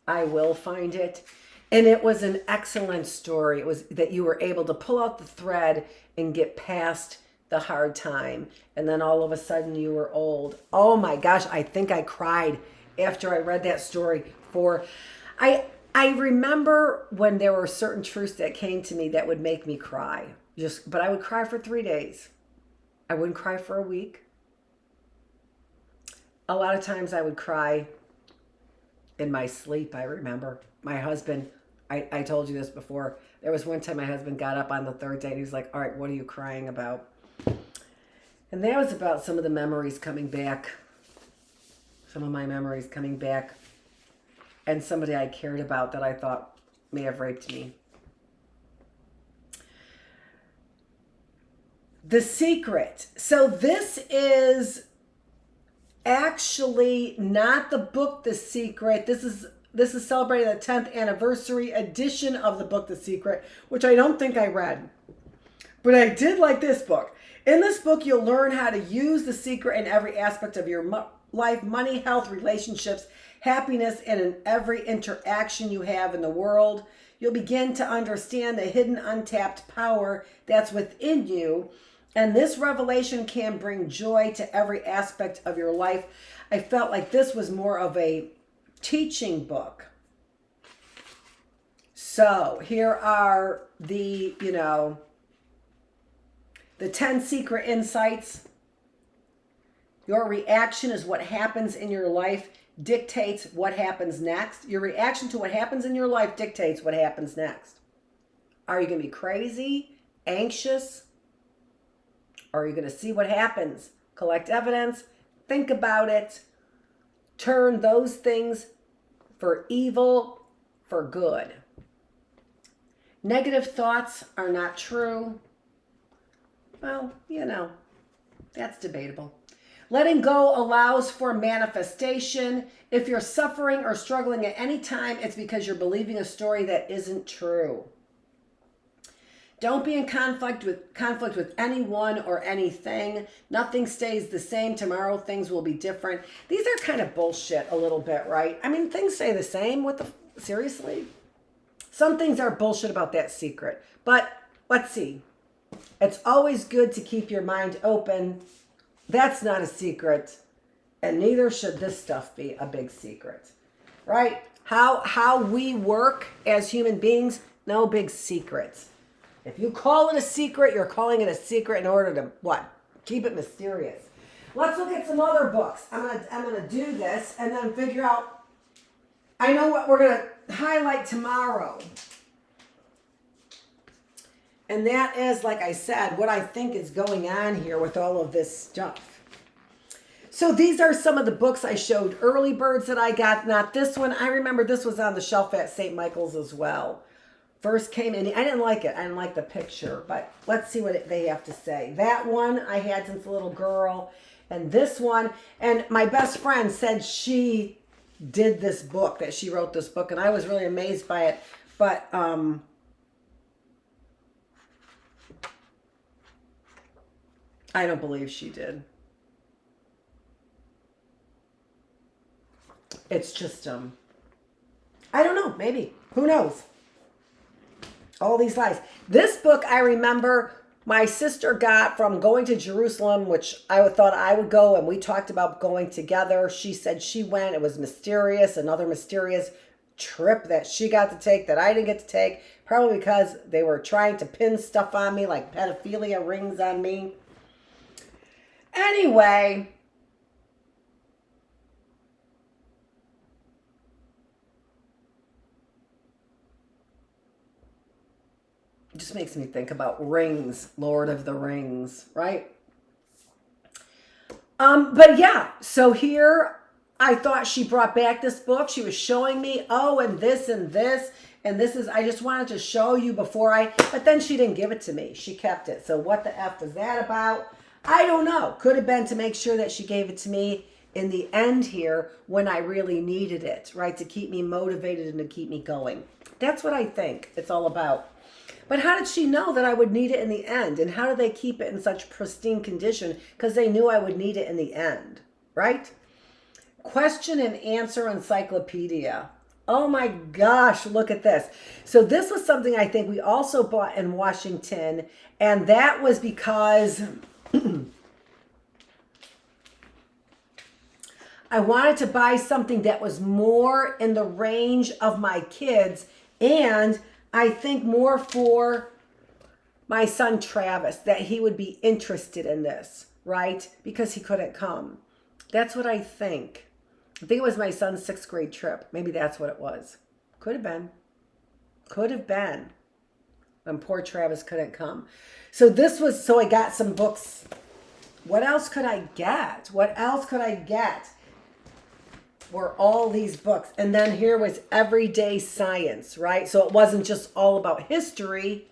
I will find it. And it was an excellent story. It was that you were able to pull out the thread and get past the hard time. And then all of a sudden you were old. Oh my gosh, I think I cried after I read that story. I remember when there were certain truths that came to me that would make me cry. But I would cry for 3 days. I wouldn't cry for a week. A lot of times I would cry in my sleep. I remember my husband, I told you this before. There was one time my husband got up on the third day and he was like, all right, what are you crying about? And that was about some of the memories coming back. Some of my memories coming back. And somebody I cared about that I thought may have raped me. The Secret. So this is actually not the book The Secret. This is celebrating the 10th anniversary edition of the book The Secret, which I don't think I read. But I did like this book. In this book, you'll learn how to use the secret in every aspect of your life, money, health, relationships, happiness, and in every interaction you have in the world. You'll begin to understand the hidden, untapped power that's within you. And this revelation can bring joy to every aspect of your life. I felt like this was more of a teaching book. So here are the 10 secret insights. Your reaction is what happens in your life dictates what happens next. Your reaction to what happens in your life dictates what happens next. Are you going to be crazy, anxious? Or are you going to see what happens? Collect evidence, think about it, turn those things for evil for good. Negative thoughts are not true. Well, that's debatable. Letting go allows for manifestation. If you're suffering or struggling at any time, it's because you're believing a story that isn't true. Don't be in conflict with anyone or anything. Nothing stays the same. Tomorrow things will be different. These are kind of bullshit a little bit, right? I mean, things stay the same. Seriously? Some things are bullshit about that secret. But let's see. It's always good to keep your mind open. That's not a secret. And neither should this stuff be a big secret. Right? How we work as human beings, no big secrets. If you call it a secret, you're calling it a secret in order to, what? Keep it mysterious. Let's look at some other books. I'm gonna do this and then figure out, I know what we're going to highlight tomorrow. And that is, like I said, what I think is going on here with all of this stuff. So these are some of the books I showed early birds that I got. Not this one. I remember this was on the shelf at St. Michael's as well. First came in. I didn't like it. I didn't like the picture. But let's see what they have to say. That one I had since a little girl. And this one. And my best friend said she did this book, that she wrote this book. And I was really amazed by it. But I don't believe she did. It's just, I don't know, maybe. Who knows? All these lies. This book, I remember my sister got from going to Jerusalem, which I thought I would go, and we talked about going together. She said she went. It was mysterious, another mysterious trip that she got to take that I didn't get to take, probably because they were trying to pin stuff on me, like pedophilia rings on me. Anyway, it just makes me think about rings, Lord of the Rings, right? But yeah, so here I thought she brought back this book. She was showing me, oh, and this and this. And this is, I just wanted to show you before but then she didn't give it to me. She kept it. So what the F is that about? I don't know. Could have been to make sure that she gave it to me in the end here when I really needed it, right? To keep me motivated and to keep me going. That's what I think it's all about. But how did she know that I would need it in the end? And how do they keep it in such pristine condition? Because they knew I would need it in the end, right? Question and answer encyclopedia. Oh my gosh, look at this. So this was something I think we also bought in Washington. And that was because I wanted to buy something that was more in the range of my kids, and I think more for my son Travis that he would be interested in this, right? Because he couldn't come. That's what I think. I think it was my son's 6th grade trip. Maybe that's what it was. Could have been. Could have been. When poor Travis couldn't come. So I got some books. What else could I get? What else could I get? Were all these books. And then here was everyday science, right? So it wasn't just all about history,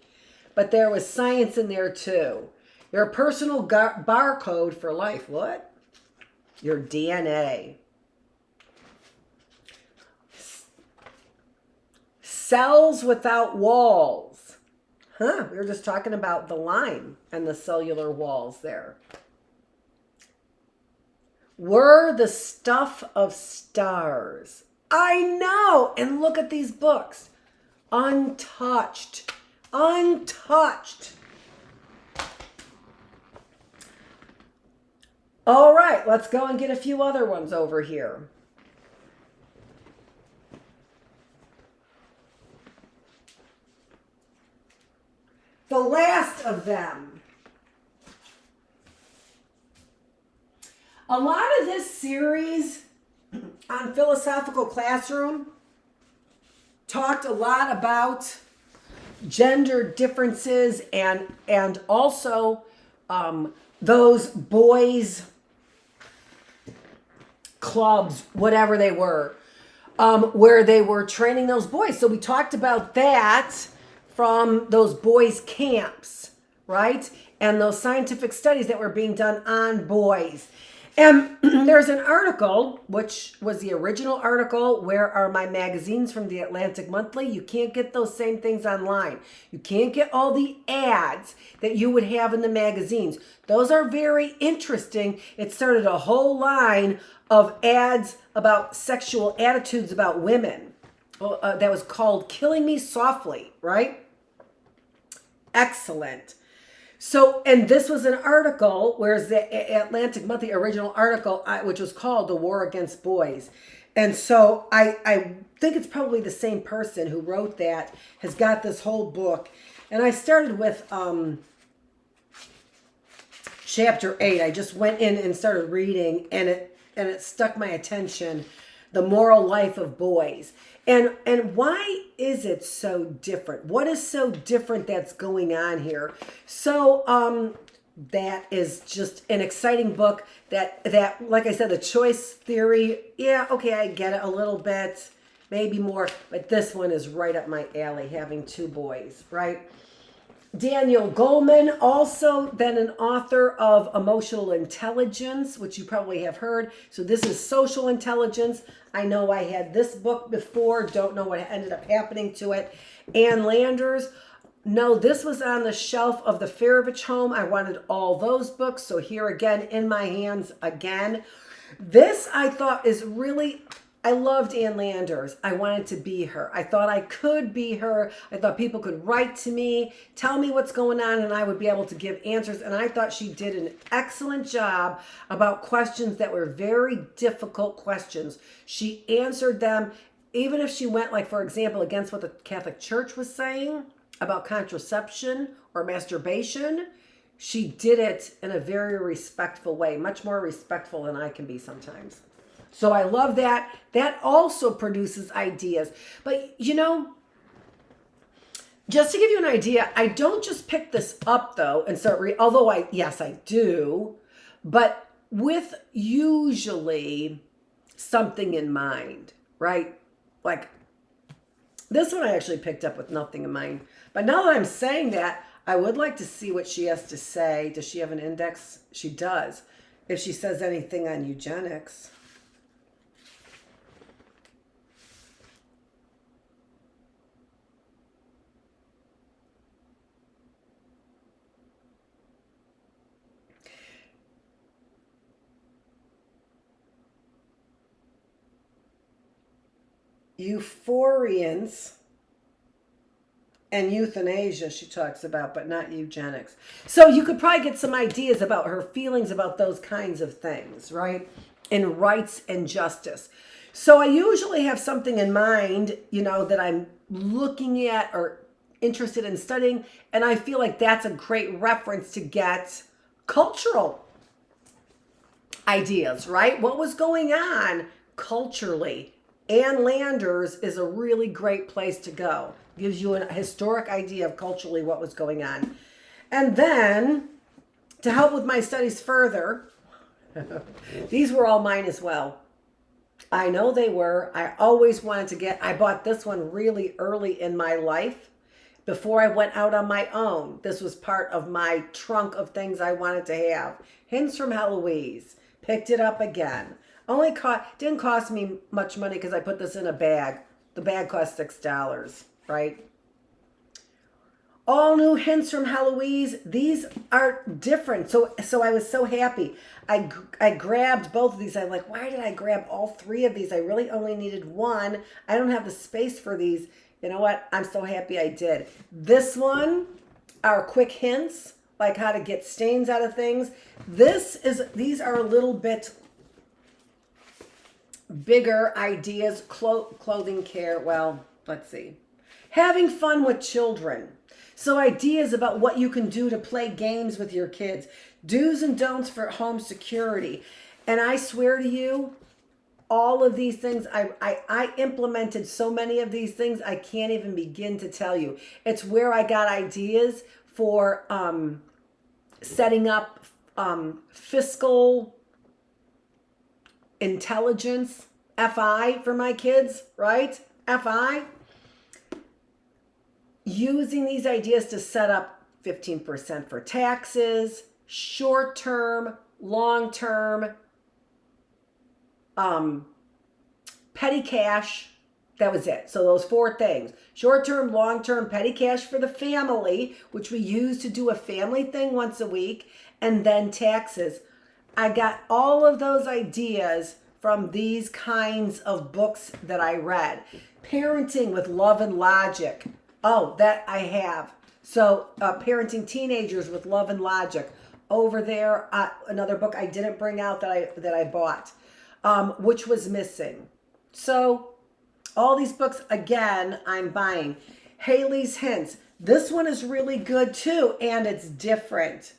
but there was science in there too. Your personal barcode for life. What? Your DNA. Cells without walls. Huh, we were just talking about the line and the cellular walls there. We're the stuff of stars. I know. And look at these books. Untouched. Untouched. All right, let's go and get a few other ones over here. The last of them. A lot of this series on Philosophical Classroom talked a lot about gender differences and also those boys clubs, whatever they were, where they were training those boys. So we talked about that from those boys' camps, right? And those scientific studies that were being done on boys. And there's an article, which was the original article, Where Are My Magazines from the Atlantic Monthly? You can't get those same things online. You can't get all the ads that you would have in the magazines. Those are very interesting. It started a whole line of ads about sexual attitudes about women. That was called Killing Me Softly, right? Excellent. So, and this was an article, whereas the Atlantic Monthly original article, which was called The War Against Boys. And so I think it's probably the same person who wrote that, has got this whole book. And I started with chapter 8. I just went in and started reading, and it stuck my attention. The Moral Life of Boys. And why is it so different? What is so different that's going on here? So that is just an exciting book that like I said, the choice theory, yeah, okay, I get it a little bit, maybe more, but this one is right up my alley, having 2 boys, right? Daniel Goleman, also been an author of Emotional Intelligence, which you probably have heard. So this is social intelligence. I know I had this book before. Don't know what ended up happening to it. Ann Landers. No, this was on the shelf of the Feravich home. I wanted all those books. So here again, in my hands again. This I thought is really... I loved Ann Landers. I wanted to be her. I thought I could be her. I thought people could write to me, tell me what's going on, and I would be able to give answers. And I thought she did an excellent job about questions that were very difficult questions. She answered them, even if she went, like, for example, against what the Catholic Church was saying about contraception or masturbation. She did it in a very respectful way, much more respectful than I can be sometimes. So I love that. That also produces ideas. But, you know, just to give you an idea, I don't just pick this up, though, and start although yes, I do, but with usually something in mind, right? Like, this one I actually picked up with nothing in mind. But now that I'm saying that, I would like to see what she has to say. Does she have an index? She does. If she says anything on eugenics. Euphorians and euthanasia she talks about, but not eugenics. So you could probably get some ideas about her feelings about those kinds of things, right? In rights and justice. So I usually have something in mind, you know, that I'm looking at or interested in studying. And I feel like that's a great reference to get cultural ideas, right? What was going on culturally. Ann Landers is a really great place to go. Gives you a historic idea of culturally what was going on. And then, to help with my studies further, these were all mine as well. I know they were. I always wanted to get, I bought this one really early in my life before I went out on my own. This was part of my trunk of things I wanted to have. Hints from Heloise. Picked it up again. Didn't cost me much money because I put this in a bag. The bag cost $6, right? All new Hints from Heloise. These are different. So I was so happy. I grabbed both of these. I'm like, why did I grab all three of these? I really only needed one. I don't have the space for these. You know what? I'm so happy I did. This one are quick hints, like how to get stains out of things. These are a little bit bigger ideas, clothing care. Well, let's see. Having fun with children. So ideas about what you can do to play games with your kids. Do's and don'ts for home security. And I swear to you, all of these things, I implemented so many of these things, I can't even begin to tell you. It's where I got ideas for setting up fiscal intelligence, FI for my kids, right? FI. Using these ideas to set up 15% for taxes, short-term, long-term, petty cash. That was it. So those four things: short-term, long-term, petty cash for the family, which we use to do a family thing once a week, and then taxes. I got all of those ideas from these kinds of books that I read. Parenting with Love and Logic. Oh, that I have. So Parenting Teenagers with Love and Logic. Over there, another book I didn't bring out that I bought, which was missing. So all these books, again, I'm buying. Haley's Hints. This one is really good too, and it's different.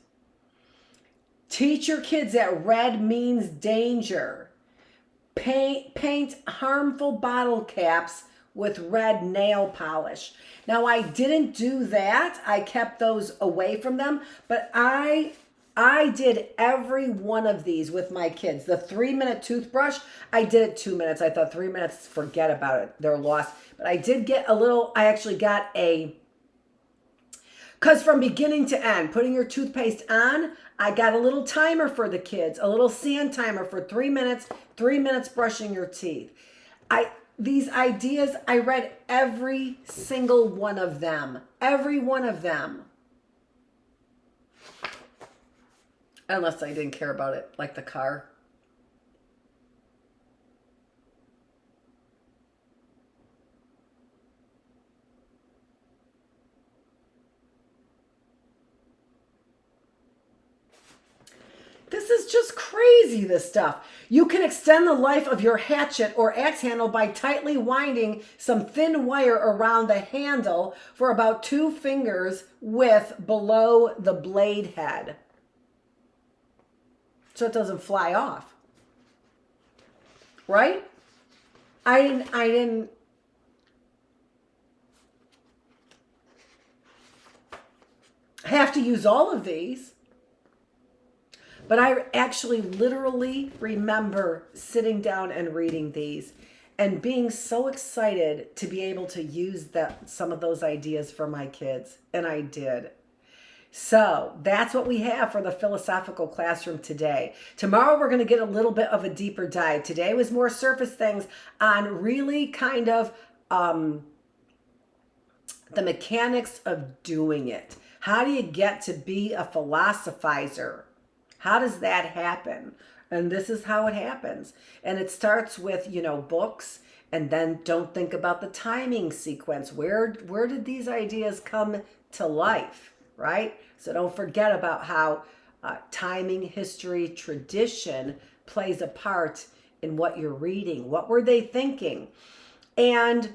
Teach your kids that red means danger. Paint harmful bottle caps with red nail polish. Now, I didn't do that. I kept those away from them, but I did every one of these with my kids. The 3-minute toothbrush, I did it 2 minutes. I thought 3 minutes, forget about it. They're lost. But I did get I actually got because from beginning to end, putting your toothpaste on, I got a little timer for the kids, a little sand timer for 3 minutes, 3 minutes brushing your teeth. These ideas, I read every single one of them. Every one of them. Unless I didn't care about it, like the car. This is just crazy, this stuff. You can extend the life of your hatchet or axe handle by tightly winding some thin wire around the handle for about 2 fingers width below the blade head, so it doesn't fly off. Right? I didn't have to use all of these. But I actually literally remember sitting down and reading these and being so excited to be able to use some of those ideas for my kids. And I did. So that's what we have for the philosophical classroom today. Tomorrow we're going to get a little bit of a deeper dive. Today was more surface things on really kind of the mechanics of doing it. How do you get to be a philosophizer? How does that happen? And this is how it happens. And it starts with, books, and then don't think about the timing sequence. Where did these ideas come to life, right? So don't forget about how timing, history, tradition plays a part in what you're reading. What were they thinking? And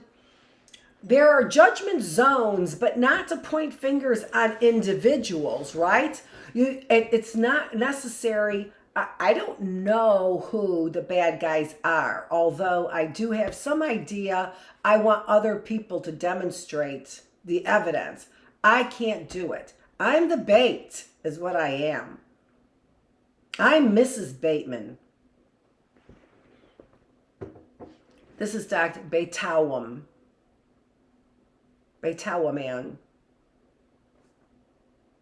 There are judgment zones, but not to point fingers on individuals, right? It's not necessary. I don't know who the bad guys are, although I do have some idea. I want other people to demonstrate the evidence. I can't do it. I'm the bait, is what I am. I'm Mrs. Bateman. This is Dr. Beetawam. Beetawaman.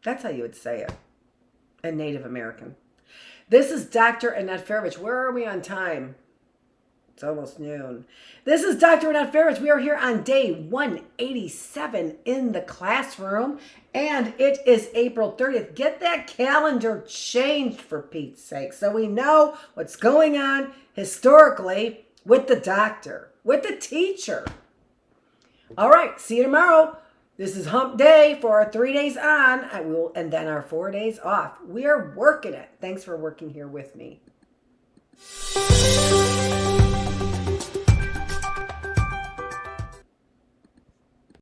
That's how you would say it. A Native American. This is Dr. Annette Feravich. Where are we on time? It's almost noon. This is Dr. Annette Feravich. We are here on day 187 in the classroom, and it is April 30th. Get that calendar changed, for Pete's sake, so we know what's going on historically with the doctor, with the teacher. All right, see you tomorrow. This is hump day for our 3 days on, and then our 4 days off. We are working it. Thanks for working here with me.